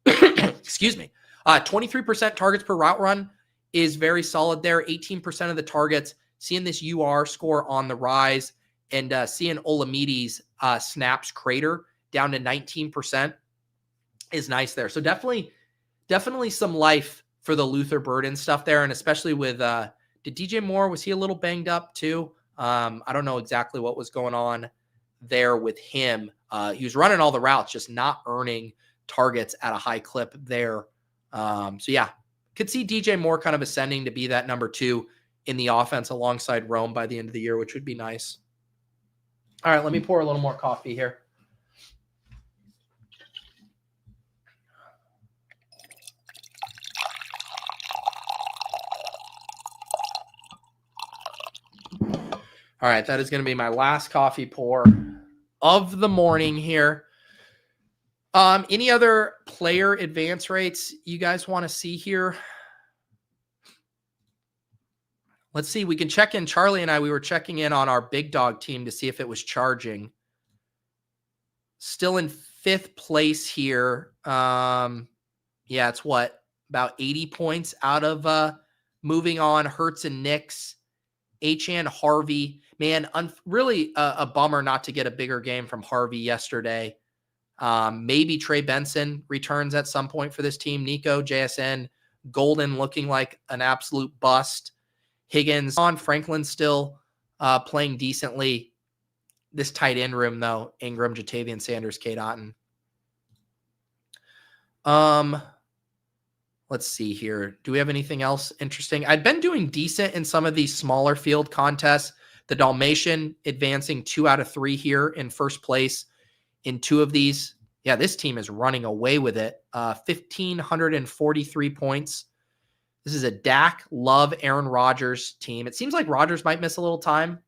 Excuse me. 23% targets per route run is very solid there. 18% of the targets. Seeing this UR score on the rise, and seeing Olamide's snaps crater down to 19% is nice there. So definitely some life for the Luther Burden stuff there. And especially with, did DJ Moore, was he a little banged up too? I don't know exactly what was going on there with him. He was running all the routes, just not earning targets at a high clip there. Could see DJ Moore kind of ascending to be that number 2 in the offense alongside Rome by the end of the year, which would be nice. All right, let me pour a little more coffee here. All right, that is going to be my last coffee pour of the morning here. Any other player advance rates you guys want to see here? Let's see. We can check in. Charlie and I, we were checking in on our big dog team to see if it was charging. Still in 5th place here. It's about 80 points out of moving on. Hertz and Knicks. HN Harvey. Man, really a bummer not to get a bigger game from Harvey yesterday. Maybe Trey Benson returns at some point for this team. Nico, JSN, Golden looking like an absolute bust. Higgins on, Franklin still playing decently. This tight end room, though, Ingram, Jatavian Sanders, Cade Otton. Let's see here. Do we have anything else interesting? I've been doing decent in some of these smaller field contests. The Dalmatian advancing 2 out of 3 here in first place in 2 of these. Yeah, this team is running away with it. 1,543 points. This is a Dak, Love, Aaron Rodgers team. It seems like Rodgers might miss a little time.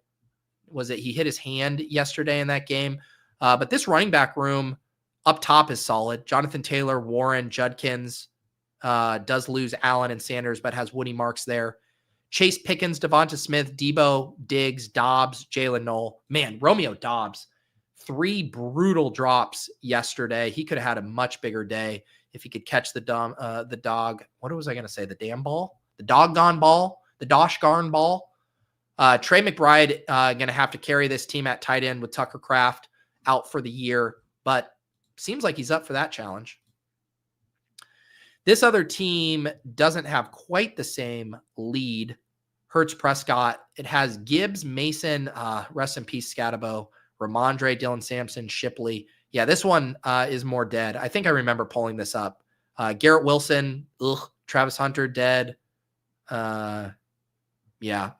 He hit his hand yesterday in that game? But this running back room up top is solid. Jonathan Taylor, Warren, Judkins, does lose Allen and Sanders, but has Woody Marks there. Chase Pickens, Devonta Smith, Debo, Diggs, Dobbs, Jalen Knoll. Man, Romeo Dobbs, 3 brutal drops yesterday. He could have had a much bigger day if he could catch the dog. What was I going to say? The damn ball? The doggone ball? The doshgarn ball? Trey McBride going to have to carry this team at tight end with Tucker Kraft out for the year, but seems like he's up for that challenge. This other team doesn't have quite the same lead. Hurts, Prescott. It has Gibbs, Mason, rest in peace, Scatabo, Ramondre, Dylan Sampson, Shipley. Yeah, this one is more dead. I think I remember pulling this up. Garrett Wilson, Travis Hunter, dead. Yeah,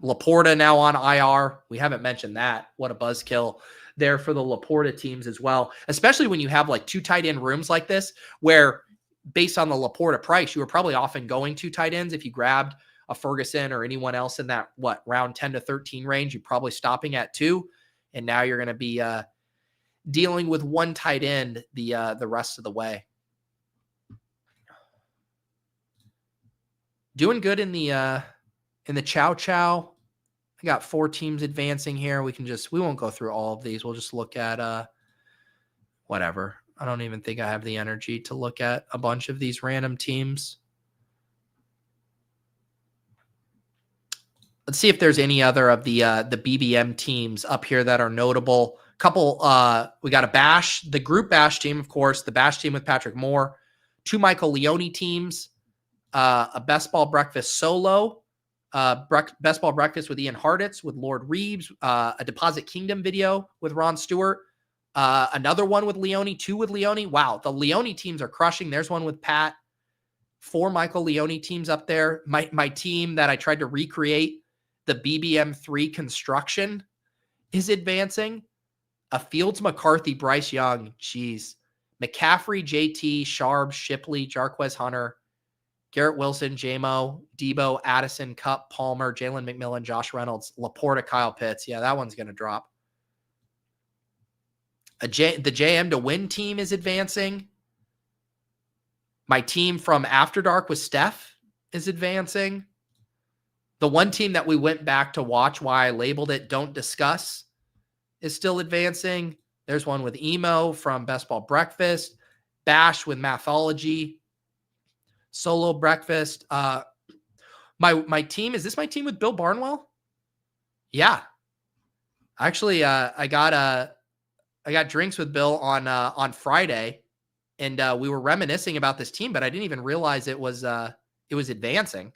Laporta now on IR. We haven't mentioned that. What a buzzkill there for the Laporta teams as well, especially when you have like 2 tight end rooms like this, where based on the Laporta price, you were probably often going 2 tight ends. If you grabbed a Ferguson or anyone else in that, round 10 to 13 range, you're probably stopping at 2. And now you're going to be dealing with 1 tight end the rest of the way. Doing good in the Chow Chow. I got 4 teams advancing here. We won't go through all of these. We'll just look at whatever. I don't even think I have the energy to look at a bunch of these random teams. Let's see if there's any other of the BBM teams up here that are notable. Couple, we got a Bash, the group Bash team, of course, the Bash team with Patrick Moore, 2 Michael Leone teams, a Best Ball Breakfast solo, Best Ball Breakfast with Ian Harditz, with Lord Reeves, a Deposit Kingdom video with Ron Stewart, another one with Leone, 2 with Leone. Wow, the Leone teams are crushing. There's one with Pat. 4 Michael Leone teams up there. My team that I tried to recreate the BBM3 construction is advancing. A Fields, McCarthy, Bryce Young, geez. McCaffrey, JT, Sharp, Shipley, Jarquez Hunter, Garrett Wilson, Jamo, Debo, Addison, Cup, Palmer, Jalen McMillan, Josh Reynolds, Laporta, Kyle Pitts. Yeah, that one's going to drop. The JM to win team is advancing. My team from After Dark with Steph is advancing. The one team that we went back to watch, why I labeled it Don't Discuss, is still advancing. There's one with Emo from Best Ball Breakfast. Bash with Mathology. Solo Breakfast. My team, is this my team with Bill Barnwell? Yeah. Actually, I got drinks with Bill on Friday, and we were reminiscing about this team, but I didn't even realize it was advancing.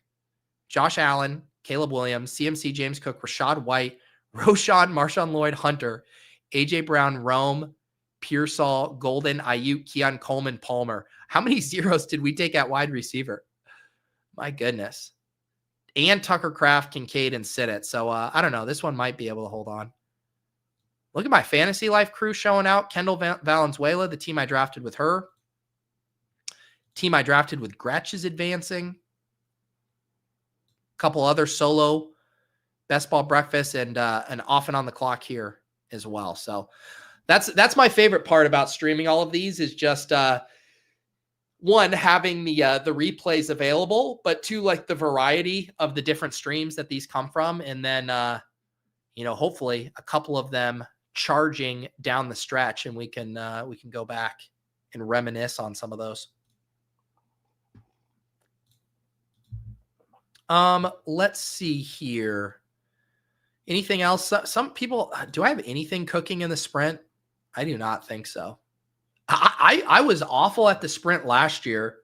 Josh Allen, Caleb Williams, CMC, James Cook, Rashad White, Roshan, Marshawn Lloyd, Hunter, AJ Brown, Rome, Pearsall, Golden, Ayuk, Keon Coleman, Palmer. How many zeros did we take at wide receiver? My goodness. And Tucker Kraft, Kincaid, and Siddett. So I don't know. This one might be able to hold on. Look at my fantasy life crew showing out. Kendall Valenzuela, the team I drafted with her. Team I drafted with Gretsch is advancing. Couple other solo Best Ball Breakfast and off and on the clock here as well. So that's my favorite part about streaming all of these is just one, having the replays available, but 2, like the variety of the different streams that these come from, and then hopefully a couple of them charging down the stretch, and we can go back and reminisce on some of those. Let's see here. Anything else? Some people, do I have anything cooking in the sprint? I do not think so. I was awful at the sprint last year.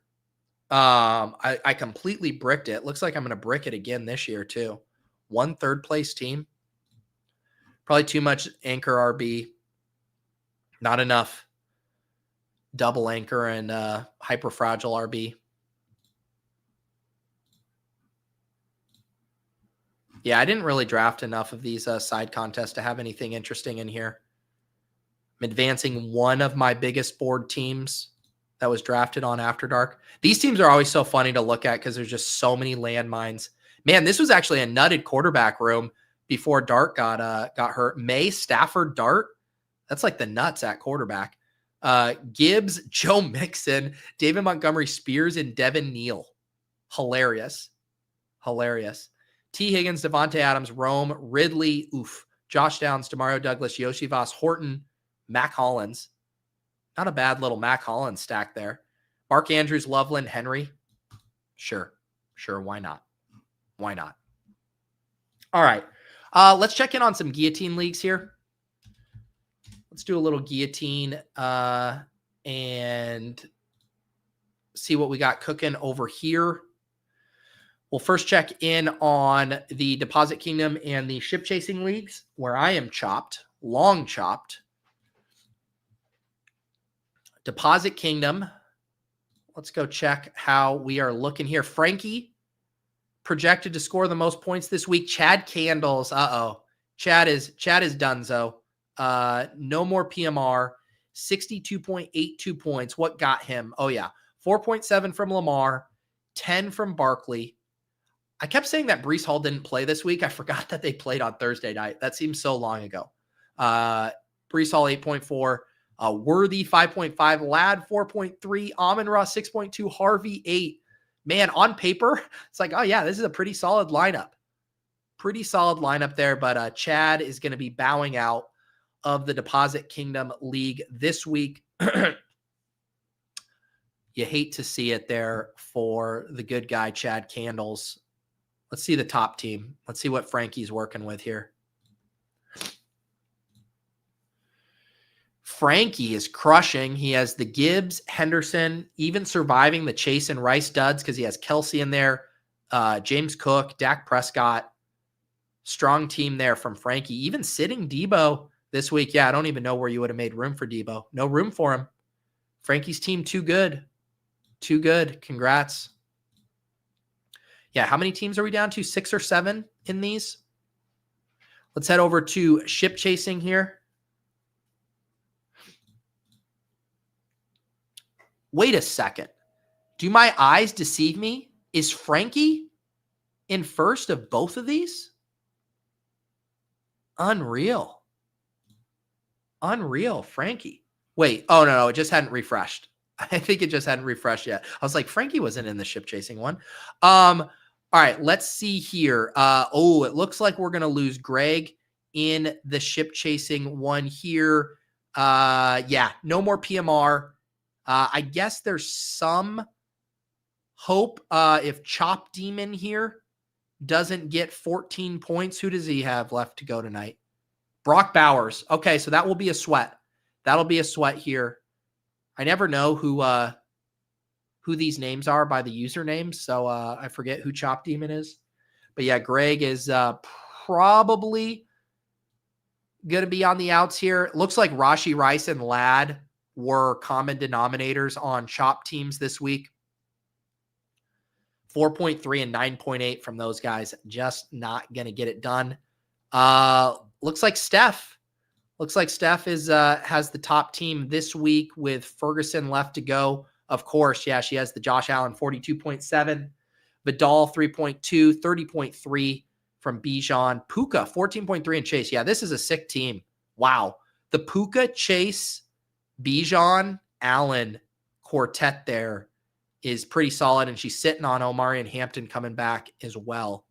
I completely bricked it. Looks like I'm going to brick it again this year too. 1 third place team. Probably too much anchor RB. Not enough double anchor and hyper fragile RB. Yeah, I didn't really draft enough of these side contests to have anything interesting in here. I'm advancing one of my biggest board teams that was drafted on After Dark. These teams are always so funny to look at because there's just so many landmines. Man, this was actually a nutted quarterback room before Dart got hurt. May, Stafford, Dart. That's like the nuts at quarterback. Gibbs, Joe Mixon, David Montgomery, Spears, and Devin Neal. Hilarious. T. Higgins, Devontae Adams, Rome, Ridley, Josh Downs, Demario Douglas, Yoshi Voss, Horton, Mac Hollins. Not a bad little Mac Hollins stack there. Mark Andrews, Loveland, Henry. Sure. Why not? All right. Let's check in on some Guillotine leagues here. Let's do a little Guillotine and see what we got cooking over here. We'll first check in on the Deposit Kingdom and the Ship Chasing Leagues, where I am chopped, long chopped. Deposit Kingdom. Let's go check how we are looking here. Frankie projected to score the most points this week. Chad Candles. Chad is donezo. No more PMR. 62.82 points. What got him? Oh, yeah. 4.7 from Lamar. 10 from Barkley. I kept saying that Breece Hall didn't play this week. I forgot that they played on Thursday night. That seems so long ago. Breece Hall, 8.4. Worthy, 5.5. Ladd, 4.3. Amon-Ra, 6.2. Harvey, 8. Man, on paper, it's like, oh, yeah, this is a pretty solid lineup. Pretty solid lineup there, but Chad is going to be bowing out of the Deposit Kingdom League this week. You hate to see it there for the good guy, Chad Candles. Let's see the top team. Let's see what Frankie's working with here. Frankie is crushing. He has the Gibbs, Henderson, even surviving the Chase and Rice duds because he has Kelsey in there, James Cook, Dak Prescott. Strong team there from Frankie. Even sitting Debo this week. Yeah, I don't even know where you would have made room for Debo. No room for him. Frankie's team too good. Too good. Congrats. Yeah, how many teams are we down to? 6 or 7 in these? Let's head over to Ship Chasing here. Wait a second. Do my eyes deceive me? Is Frankie in first of both of these? Unreal. Unreal, Frankie. Wait, oh, no, it just hadn't refreshed. I think it just hadn't refreshed yet. I was like, Frankie wasn't in the Ship Chasing one. All right, let's see here. It looks like we're going to lose Greg in the Ship Chasing one here. Yeah, no more PMR. I guess there's some hope if Chop Demon here doesn't get 14 points. Who does he have left to go tonight? Brock Bowers. Okay, so that will be a sweat. That'll be a sweat here. I never know who these names are by the usernames, so I forget who Chop Demon is. But yeah, Greg is probably going to be on the outs here. It looks like Rashee Rice and Ladd were common denominators on Chop teams this week. 4.3 and 9.8 from those guys. Just not going to get it done. Looks like Steph. Looks like Steph is has the top team this week with Ferguson left to go. Of course, yeah, she has the Josh Allen 42.7, Vidal 3.2, 30.3 from Bijan, Puka 14.3 and Chase. Yeah, this is a sick team. Wow. The Puka, Chase, Bijan, Allen quartet there is pretty solid, and she's sitting on Omari and Hampton coming back as well.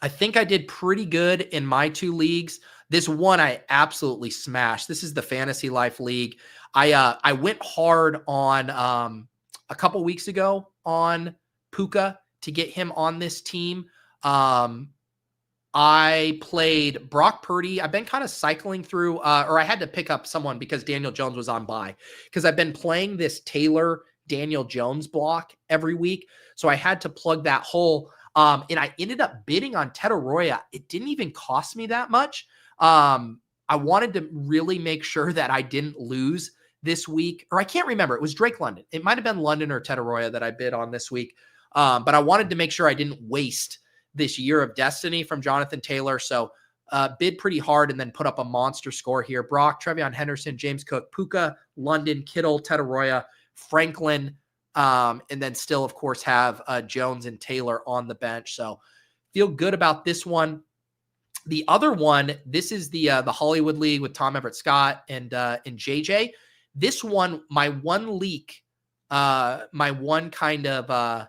I think I did pretty good in my 2 leagues. This one I absolutely smashed. This is the Fantasy Life League. I went hard on a couple weeks ago on Puka to get him on this team. I played Brock Purdy. I've been kind of cycling through, or I had to pick up someone because Daniel Jones was on bye, because I've been playing this Taylor Daniel Jones block every week. So I had to plug that hole. And I ended up bidding on Ted Arroyo. It didn't even cost me that much. I wanted to really make sure that I didn't lose this week, or I can't remember. It was Drake London. It might've been London or Ted Arroyo that I bid on this week. But I wanted to make sure I didn't waste this year of destiny from Jonathan Taylor. So bid pretty hard and then put up a monster score here. Brock, Trevion Henderson, James Cook, Puka, London, Kittle, Ted Arroyo, Franklin, and then still, of course, have Jones and Taylor on the bench. So feel good about this one. The other one, this is the Hollywood League with Tom Everett Scott and JJ. This one, my one leak, my one kind of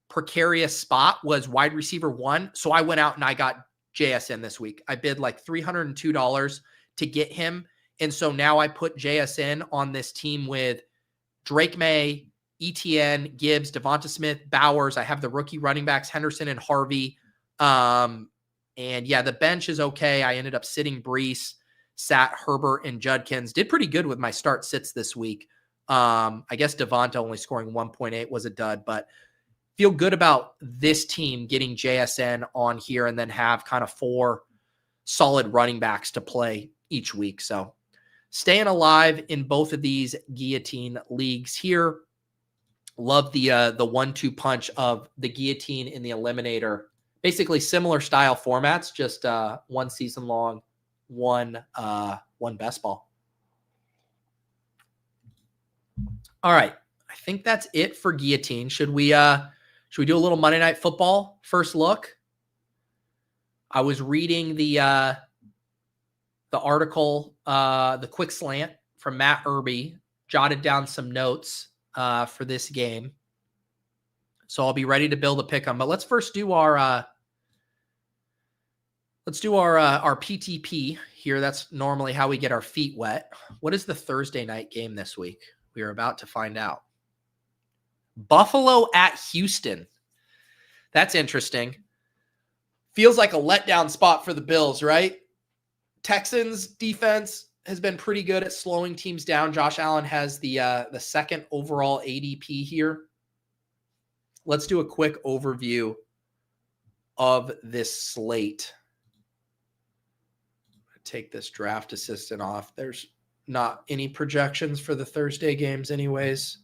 precarious spot was wide receiver 1. So I went out and I got JSN this week. I bid like $302 to get him. And so now I put JSN on this team with Drake May, ETN, Gibbs, Devonta Smith, Bowers. I have the rookie running backs, Henderson and Harvey. And yeah, the bench is okay. I ended up sitting Breece, sat Herbert and Judkins. Did pretty good with my start sits this week. I guess Devonta only scoring 1.8 was a dud, but feel good about this team getting JSN on here and then have kind of 4 solid running backs to play each week. So staying alive in both of these Guillotine leagues here. Love the 1-2 punch of the Guillotine in the Eliminator. Basically similar style formats, just 1 season long, one best ball. All right. I think that's it for Guillotine. Should we do a little Monday Night Football first look? I was reading the article, the quick slant from Matt Irby, jotted down some notes for this game. So I'll be ready to build a pick 'em. But let's first do our PTP here. That's normally how we get our feet wet. What is the Thursday night game this week? We are about to find out. Buffalo at Houston. That's interesting. Feels like a letdown spot for the Bills, right? Texans defense has been pretty good at slowing teams down. Josh Allen has the 2nd overall ADP here. Let's do a quick overview of this slate. Take this draft assistant off. There's not any projections for the Thursday games anyways.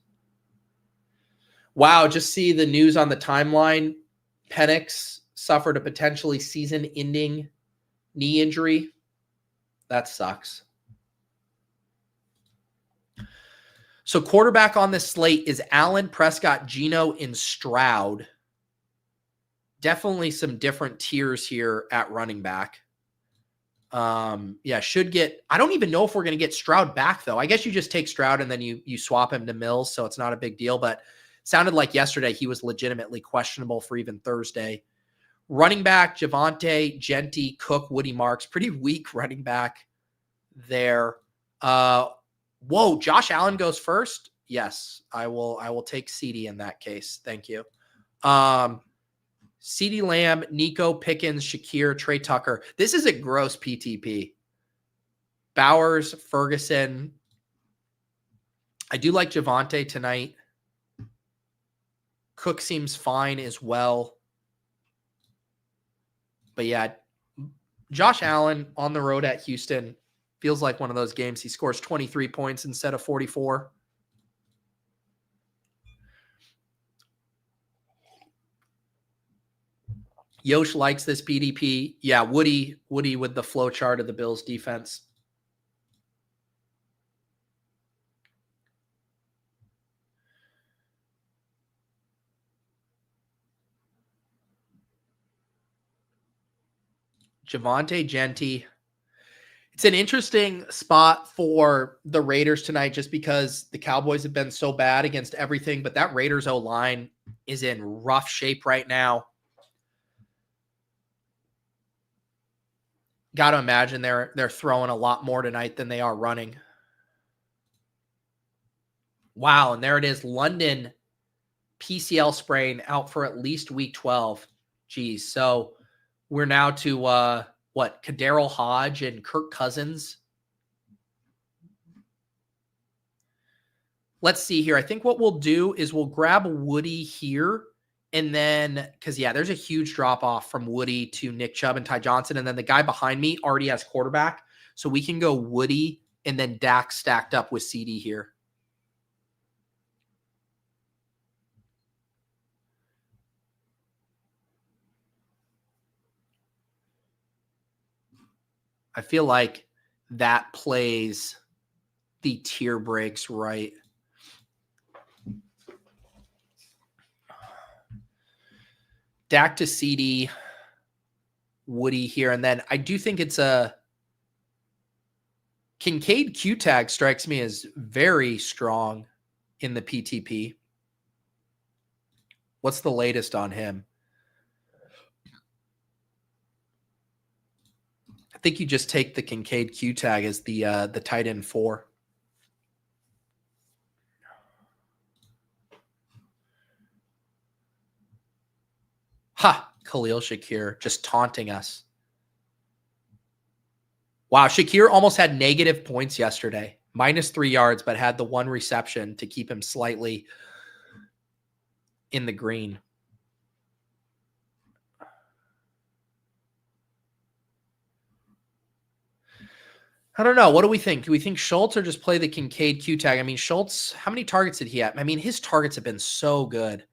Wow, just see the news on the timeline. Penix suffered a potentially season-ending knee injury. That sucks. So quarterback on this slate is Allen, Prescott, Geno, and Stroud. Definitely some different tiers here at running back. Should get, I don't even know if we're going to get Stroud back though. I guess you just take Stroud and then you swap him to Mills. So it's not a big deal, but sounded like yesterday he was legitimately questionable for even Thursday. Running back, Javonte, Genty, Cook, Woody Marks, pretty weak running back there. Whoa, Josh Allen goes first. Yes, I will take CD in that case. Thank you. CeeDee Lamb, Nico, Pickens, Shakir, Trey Tucker. This is a gross PTP. Bowers, Ferguson. I do like Javonte tonight. Cook seems fine as well. But yeah, Josh Allen on the road at Houston feels like one of those games. He scores 23 points instead of 44. Yosh likes this PDP. Yeah, Woody with the flow chart of the Bills defense. Javonte, Genty. It's an interesting spot for the Raiders tonight just because the Cowboys have been so bad against everything, but that Raiders O-line is in rough shape right now. Got to imagine they're throwing a lot more tonight than they are running. Wow, and there it is. London PCL sprain out for at least week 12. Geez, so we're now to Kadarrell Hodge and Kirk Cousins. Let's see here. I think what we'll do is we'll grab Woody here. And then, because, yeah, there's a huge drop-off from Woody to Nick Chubb and Ty Johnson. And then the guy behind me already has quarterback. So we can go Woody and then Dak stacked up with CD here. I feel like that plays the tier breaks right. Dak to CD, Woody here. And then I do think it's a Kincaid Q tag strikes me as very strong in the PTP. What's the latest on him? I think you just take the Kincaid Q tag as the tight end 4. Ha! Khalil Shakir just taunting us. Wow, Shakir almost had negative points yesterday. minus 3 yards, but had the one reception to keep him slightly in the green. I don't know. What do we think? Do we think Schultz or just play the Kincaid Q tag? I mean, Schultz, how many targets did he have? I mean, his targets have been so good.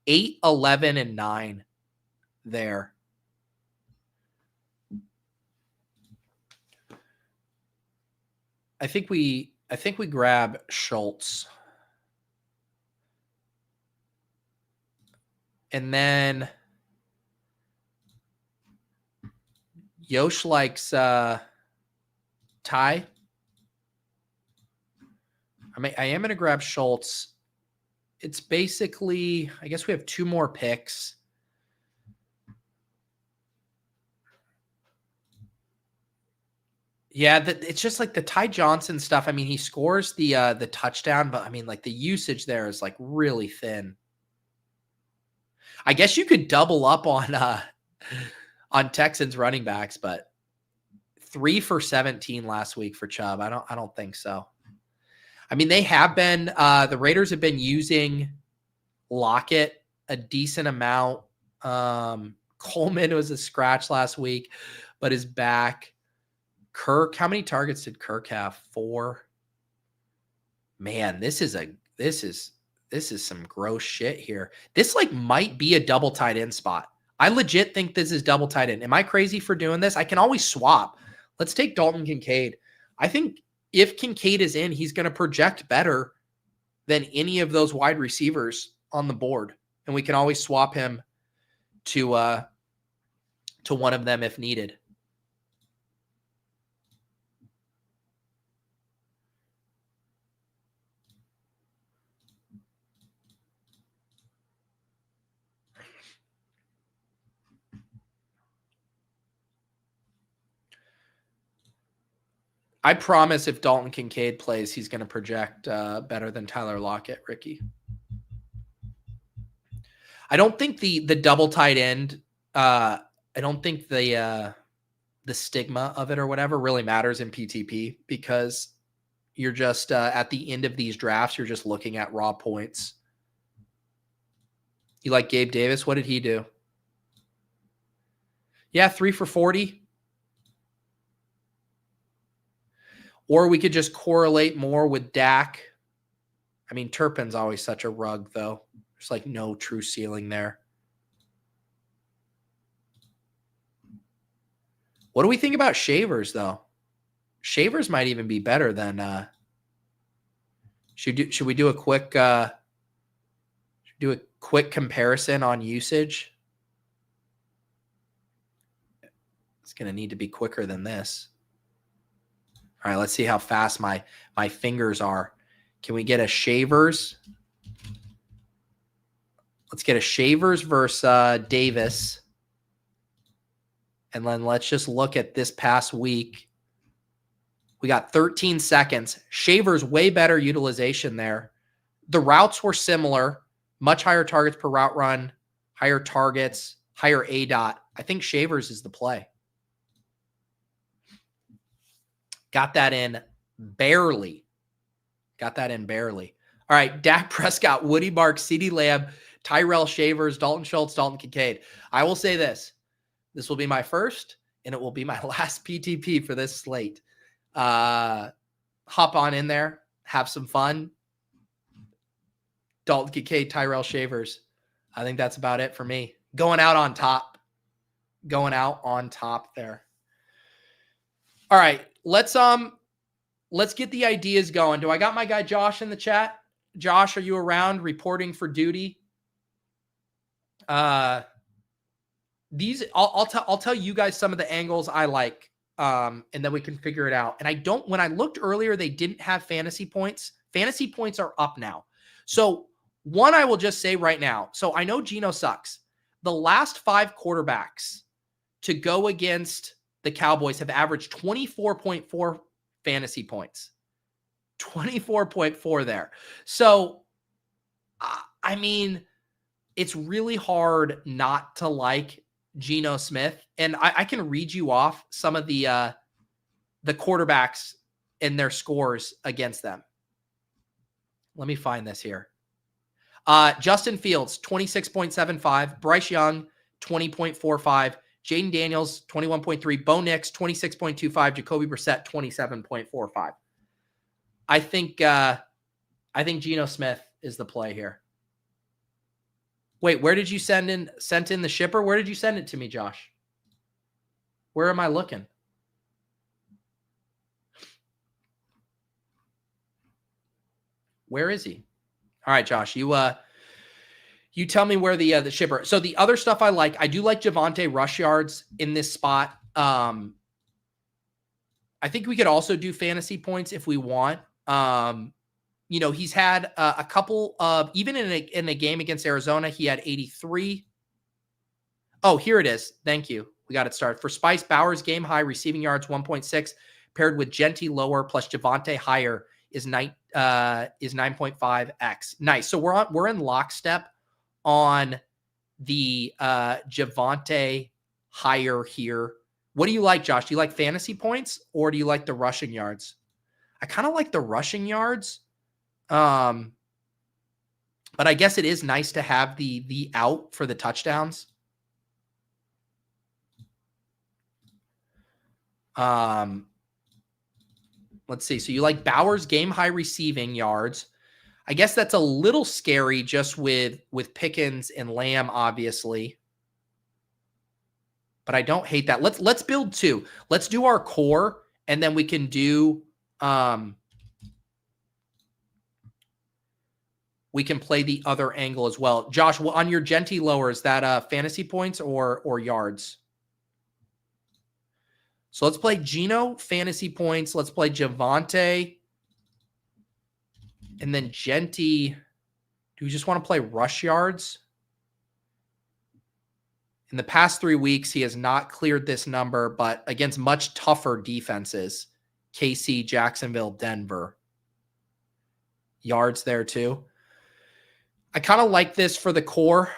8, 11, and 9 there. I think we grab Schultz. And then Yosh likes Ty. I am going to grab Schultz. It's basically, I guess we have 2 more picks. Yeah, it's just like the Ty Johnson stuff. I mean, he scores the touchdown, but I mean, like the usage there is like really thin. I guess you could double up on Texans running backs, but 3 for 17 last week for Chubb. I don't think so. I mean, they have been the Raiders have been using Lockett a decent amount. Coleman was a scratch last week, but is back. Kirk, how many targets did Kirk have? 4. Man, this is some gross shit here. This like might be a double tight end spot. I legit think this is double tight end. Am I crazy for doing this? I can always swap. Let's take Dalton Kincaid. I think if Kincaid is in, he's going to project better than any of those wide receivers on the board. And we can always swap him to one of them if needed. I promise if Dalton Kincaid plays, he's going to project better than Tyler Lockett, Ricky. I don't think the double tight end, I don't think the stigma of it or whatever really matters in PTP because you're just at the end of these drafts, you're just looking at raw points. You like Gabe Davis? What did he do? Yeah, 3 for 40. Or we could just correlate more with Dak. I mean, Turpin's always such a rug, though. There's like no true ceiling there. What do we think about Shavers, though? Shavers might even be better than. Should we do a quick comparison on usage? It's going to need to be quicker than this. All right, let's see how fast my fingers are. Can we get a Shavers? Let's get a Shavers versus Davis. And then let's just look at this past week. We got 13 seconds. Shavers, way better utilization there. The routes were similar. Much higher targets per route run. Higher targets. Higher ADOT. I think Shavers is the play. Got that in barely. All right, Dak Prescott, Woody Marks, CeeDee Lamb, Tyrell Shavers, Dalton Schultz, Dalton Kincaid. I will say this. This will be my first, and it will be my last PTP for this slate. Hop on in there. Have some fun. Dalton Kincaid, Tyrell Shavers. I think that's about it for me. Going out on top there. All right. Let's get the ideas going. Do I got my guy Josh in the chat? Josh, are you around reporting for duty? I'll tell you guys some of the angles I like, and then we can figure it out. And when I looked earlier, they didn't have fantasy points. Fantasy points are up now. So one, I will just say right now. So I know Geno sucks. The last 5 quarterbacks to go against the Cowboys have averaged 24.4 fantasy points. 24.4 there. So, I mean, it's really hard not to like Geno Smith. And I can read you off some of the quarterbacks in their scores against them. Let me find this here. Justin Fields, 26.75. Bryce Young, 20.45. Jaden Daniels, 21.3. Bo Nix, 26.25. Jacoby Brissett, 27.45. I think Geno Smith is the play here. Wait, where did you sent in the shipper? Where did you send it to me, Josh? Where am I looking? Where is he? All right, Josh, you tell me where the shipper. So the other stuff I do like Javonte rush yards in this spot. I think we could also do fantasy points if we want. He's had a couple of, even in a game against Arizona, he had 83. Oh, here it is. Thank you. We got it started. For Spice, Bowers game high receiving yards 1.6 paired with Genty lower plus Javonte higher is 9.5x. Nice. So we're in lockstep on the Javonte higher here. What do you like, Josh? Do you like fantasy points or do you like the rushing yards? I kind of like the rushing yards. But I guess it is nice to have the out for the touchdowns. Let's see. So you like Bowers game high receiving yards. I guess that's a little scary just with Pickens and Lamb, obviously. But I don't hate that. Let's build two. Let's do our core, and then we can do we can play the other angle as well. Josh, on your Genty lower, is that fantasy points or yards? So let's play Geno fantasy points. Let's play Javonte. And then Genty. Do we just want to play rush yards? In the past 3 weeks, he has not cleared this number, but against much tougher defenses. KC, Jacksonville, Denver. Yards there too. I kind of like this for the core.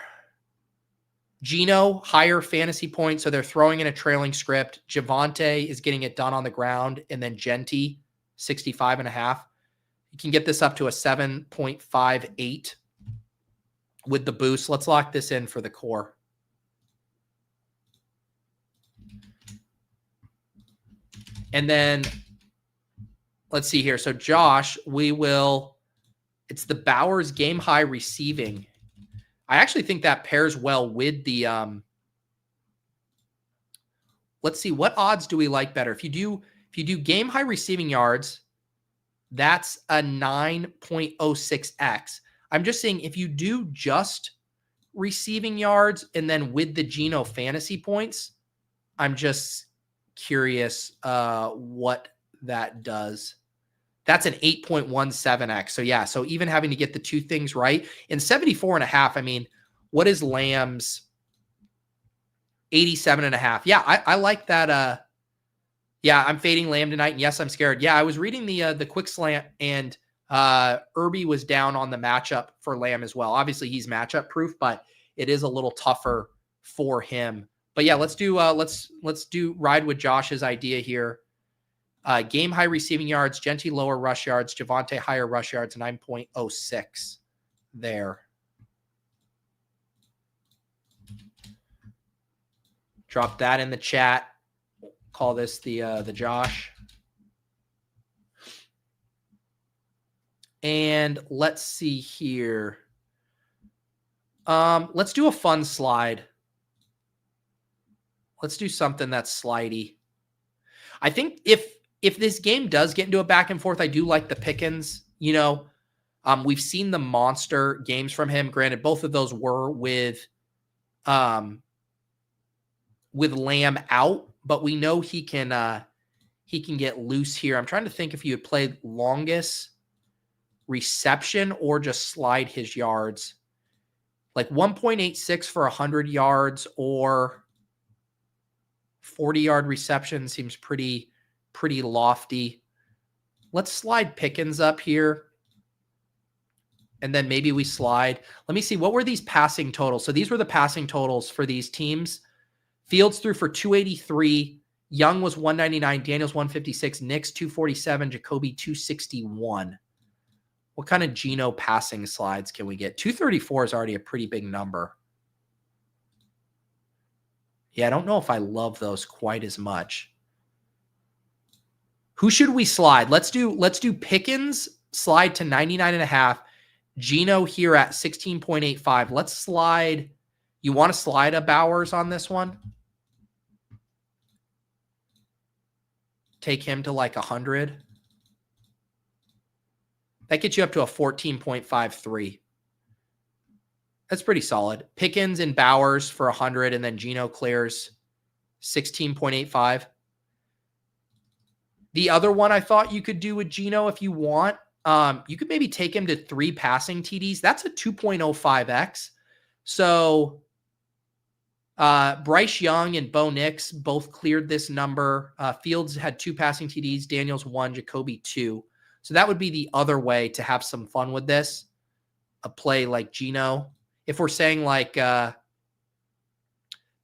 Geno, higher fantasy points, so they're throwing in a trailing script. Javonte is getting it done on the ground, and then Genty, 65.5. You can get this up to a 7.58 with the boost. Let's lock this in for the core. And then let's see here. So Josh, it's the Bowers game high receiving. I actually think that pairs well with the, let's see, what odds do we like better? If you do game high receiving yards, that's a 9.06x. I'm just saying if you do just receiving yards and then with the Geno fantasy points, I'm just curious what that does. That's an 8.17x. So yeah, so even having to get the two things right in 74.5, I mean, what is Lamb's 87.5? Yeah, I like that. Yeah, I'm fading Lamb tonight. And yes, I'm scared. Yeah, I was reading the quick slant and Irby was down on the matchup for Lamb as well. Obviously he's matchup proof, but it is a little tougher for him. But yeah, let's do ride with Josh's idea here. Game high receiving yards, Genty lower rush yards, Javonte higher rush yards, 9.06 there. Drop that in the chat. Call this the Josh. And let's see here. Let's do a fun slide. Let's do something that's slidey. I think if this game does get into a back and forth, I do like the Pickens. We've seen the monster games from him. Granted, both of those were with Lamb out, but we know he can get loose here. I'm trying to think if you would play longest reception or just slide his yards. Like 1.86 for 100 yards or 40-yard reception seems pretty lofty. Let's slide Pickens up here. And then maybe we slide. Let me see. What were these passing totals? So these were the passing totals for these teams. Fields threw for 283 Young was 199, Daniels 156, Nix 247, Jacoby 261. What kind of Geno passing slides can we get? 234 is already a pretty big number. Yeah, I don't know if I love those quite as much. Who should we slide? Let's do Pickens slide to 99.5. Geno here at 16.85. Let's slide. You want to slide a Bowers on this one? Take him to like 100. That gets you up to a 14.53. That's pretty solid. Pickens and Bowers for 100, and then Geno clears 16.85. The other one I thought you could do with Geno if you want, you could maybe take him to 3 passing TDs. That's a 2.05x. So Bryce Young and Bo Nix both cleared this number. Fields had 2 passing TDs, Daniels 1, Jacoby 2. So that would be the other way to have some fun with this. A play like Geno. If we're saying like the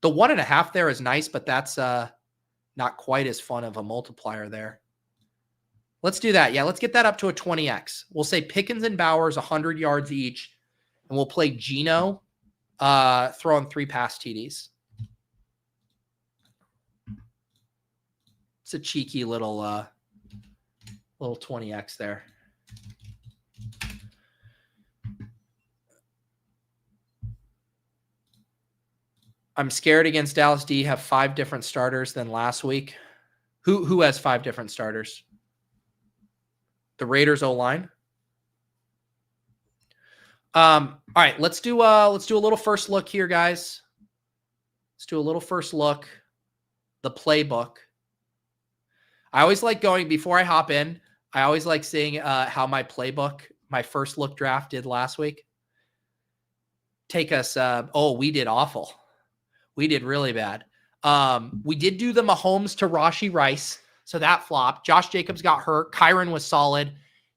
1.5 there is nice, but that's not quite as fun of a multiplier there. Let's do that. Yeah, let's get that up to a 20x. We'll say Pickens and Bowers 100 yards each, and we'll play Geno throwing 3 pass TDs. It's a cheeky little 20x there. I'm scared against Dallas D have 5 different starters than last week. Who has 5 different starters? The Raiders O-line. All right, let's do a little first look here, guys. Let's do a little first look. The playbook. I always like going before I hop in. I always like seeing how my playbook, my first look draft did last week. Take us. We did awful. We did really bad. We did do the Mahomes to Rashee Rice, so that flopped. Josh Jacobs got hurt. Kyron was solid.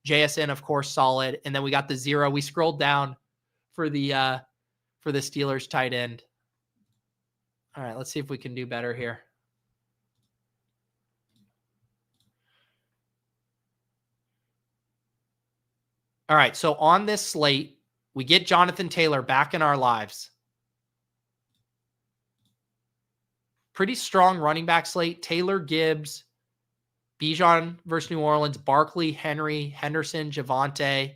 JSN, of course, solid. And then we got the 0. We scrolled down for the Steelers tight end. All right, let's see if we can do better here. All right, so on this slate, we get Jonathan Taylor back in our lives. Pretty strong running back slate. Taylor, Gibbs, Bijan versus New Orleans, Barkley, Henry, Henderson, Javonte,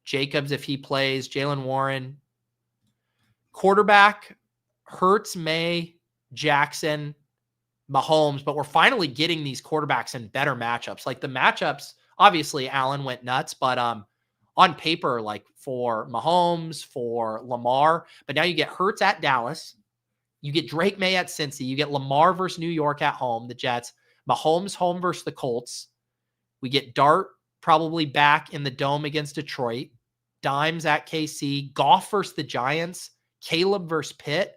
Jacobs if he plays, Jalen Warren. Quarterback, Hurts, May, Jackson, Mahomes, but we're finally getting these quarterbacks in better matchups. Like the matchups, obviously Allen went nuts, but on paper, like for Mahomes, for Lamar, but now you get Hurts at Dallas. You get Drake May at Cincy. You get Lamar versus New York at home, the Jets. Mahomes home versus the Colts. We get Dart probably back in the Dome against Detroit. Dimes at KC. Goff versus the Giants. Caleb versus Pitt.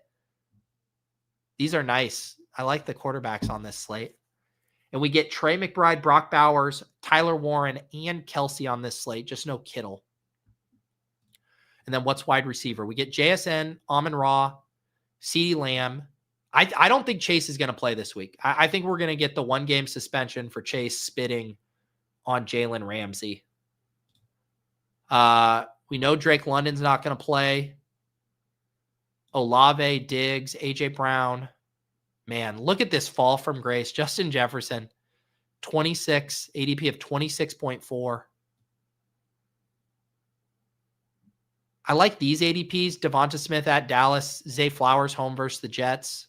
These are nice. I like the quarterbacks on this slate. And we get Trey McBride, Brock Bowers, Tyler Warren, and Kelsey on this slate. Just no Kittle. And then what's wide receiver? We get JSN, Amon-Ra, CeeDee Lamb. I don't think Chase is going to play this week. I think we're going to get the 1-game suspension for Chase spitting on Jalen Ramsey. We know Drake London's not going to play. Olave, Diggs, AJ Brown. Man, look at this fall from grace. Justin Jefferson, 26, ADP of 26.4. I like these ADPs. Devonta Smith at Dallas. Zay Flowers home versus the Jets.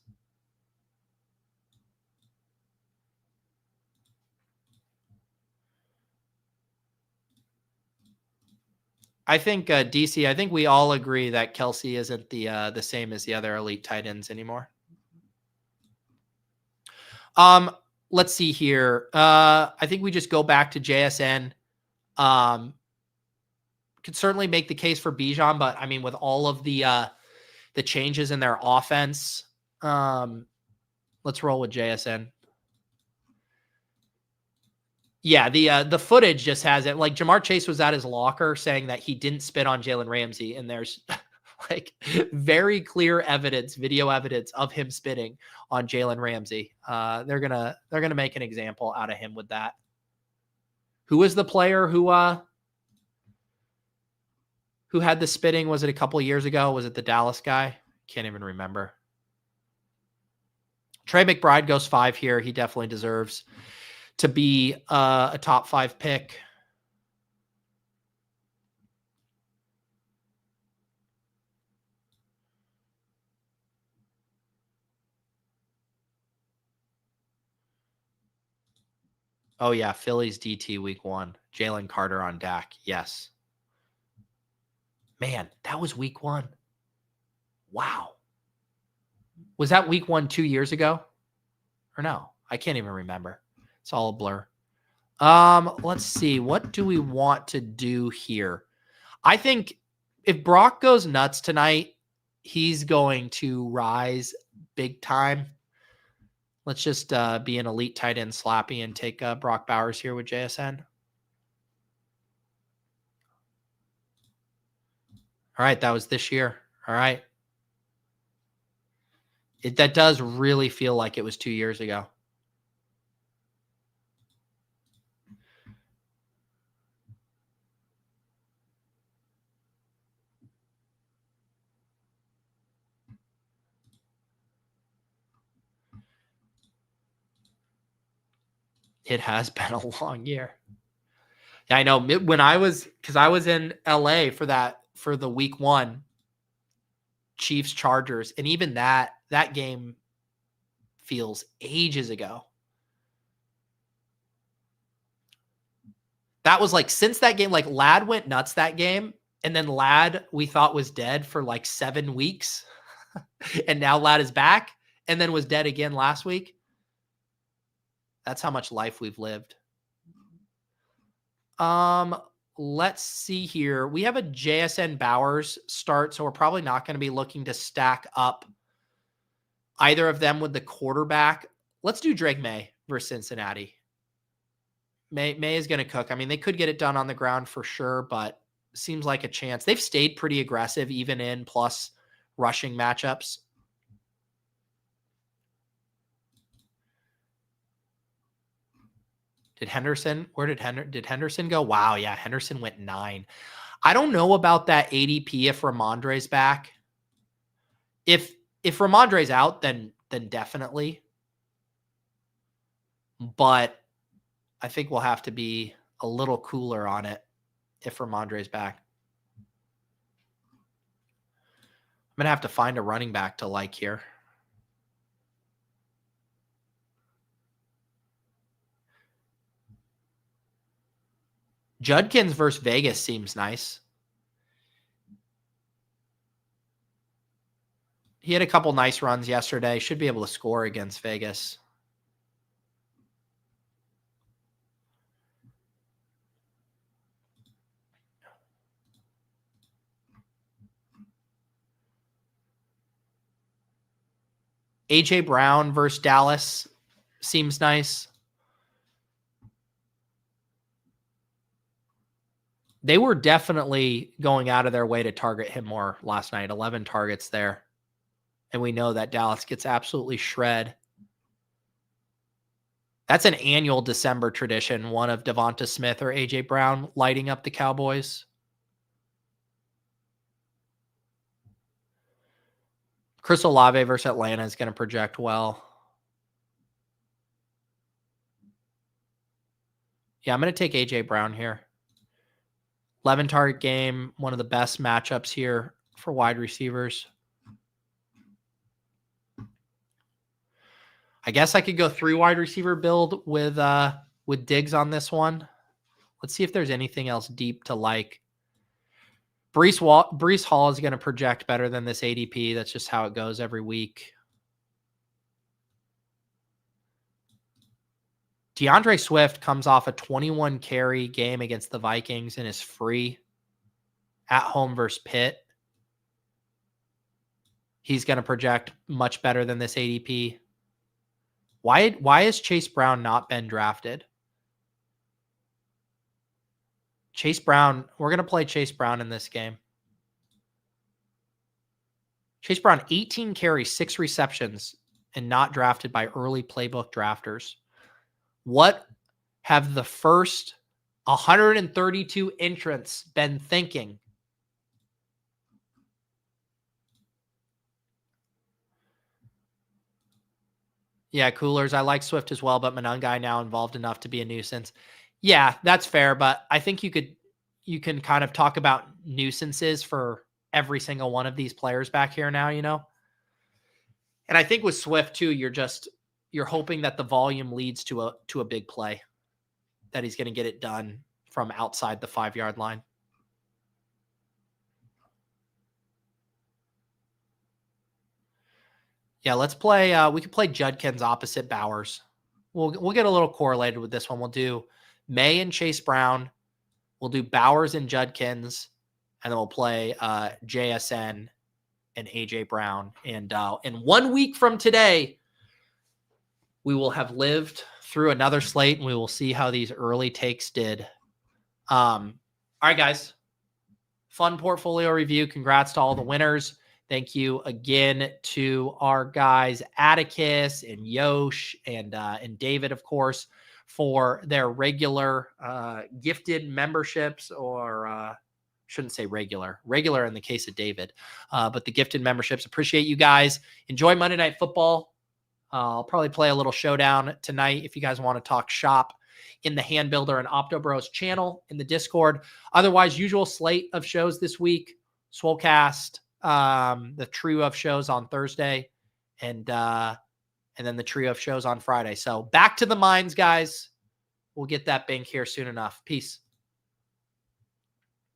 I think DC, I think we all agree that Kelsey isn't the same as the other elite tight ends anymore. Let's see here. I think we just go back to JSN. Could certainly make the case for Bijan, but I mean, with all of the changes in their offense, let's roll with JSN. Yeah, the footage just has it. Like Jamar Chase was at his locker saying that he didn't spit on Jalen Ramsey, and there's Like very clear evidence, video evidence of him spitting on Jalen Ramsey. They're gonna make an example out of him with that. Who was the player who had the spitting? Was it a couple of years ago? Was it the Dallas guy? Can't even remember. Trey McBride goes 5 here. He definitely deserves to be a top 5 pick. Oh, yeah. Phillies DT week 1. Jalen Carter on Dak. Yes. Man, that was week 1. Wow. Was that week 1 2 years ago? Or no? I can't even remember. It's all a blur. Let's see. What do we want to do here? I think if Brock goes nuts tonight, he's going to rise big time. Let's just be an elite tight end slappy and take Brock Bowers here with JSN. All right, that was this year. All right. That does really feel like it was 2 years ago. It has been a long year. Yeah, I know. When I was in LA for the week 1 Chiefs Chargers, and even that game feels ages ago. That was like, since that game, like Ladd went nuts that game, and then Ladd we thought was dead for like 7 weeks. And now Ladd is back and then was dead again last week. That's how much life we've lived. Let's see here. We have a JSN Bowers start, so we're probably not going to be looking to stack up either of them with the quarterback. Let's do Drake May versus Cincinnati. May is going to cook. I mean, they could get it done on the ground for sure, but seems like a chance. They've stayed pretty aggressive even in plus rushing matchups. Did Henderson go? Wow, yeah, Henderson went 9. I don't know about that ADP if Ramondre's back. If Ramondre's out, then definitely. But I think we'll have to be a little cooler on it if Ramondre's back. I'm going to have to find a running back to like here. Judkins versus Vegas seems nice. He had a couple nice runs yesterday. Should be able to score against Vegas. AJ Brown versus Dallas seems nice. They were definitely going out of their way to target him more last night. 11 targets there. And we know that Dallas gets absolutely shred. That's an annual December tradition, one of Devonta Smith or AJ Brown lighting up the Cowboys. Chris Olave versus Atlanta is going to project well. Yeah, I'm going to take AJ Brown here. 11 target game, one of the best matchups here for wide receivers. I guess I could go 3 wide receiver build with Diggs on this one. Let's see if there's anything else deep to like. Breece Hall is going to project better than this ADP. That's just how it goes every week. DeAndre Swift comes off a 21 carry game against the Vikings and is free at home versus Pitt. He's going to project much better than this ADP. Why has Chase Brown not been drafted? Chase Brown, we're going to play Chase Brown in this game. Chase Brown, 18 carries, 6 receptions, and not drafted by early playbook drafters. What have the first 132 entrants been thinking? Yeah, Coolers. I like Swift as well, but Monangai now involved enough to be a nuisance. Yeah, that's fair, but I think you can kind of talk about nuisances for every single one of these players back here now, you know? And I think with Swift too, you're hoping that the volume leads to a big play, that he's going to get it done from outside the 5-yard line. Yeah, let's play. We could play Judkins opposite Bowers. We'll get a little correlated with this one. We'll do May and Chase Brown. We'll do Bowers and Judkins, and then we'll play JSN and AJ Brown. And in 1 week from today, we will have lived through another slate, and we will see how these early takes did. All right, guys. Fun portfolio review. Congrats to all the winners. Thank you again to our guys, Atticus and Yosh and David, of course, for their regular gifted memberships, or shouldn't say regular in the case of David, but the gifted memberships. Appreciate you guys. Enjoy Monday Night Football. I'll probably play a little showdown tonight if you guys want to talk shop in the Hand Builder and Opto Bros channel in the Discord. Otherwise, usual slate of shows this week, Swolecast, the trio of shows on Thursday, and then the trio of shows on Friday. So back to the mines, guys. We'll get that bank here soon enough. Peace.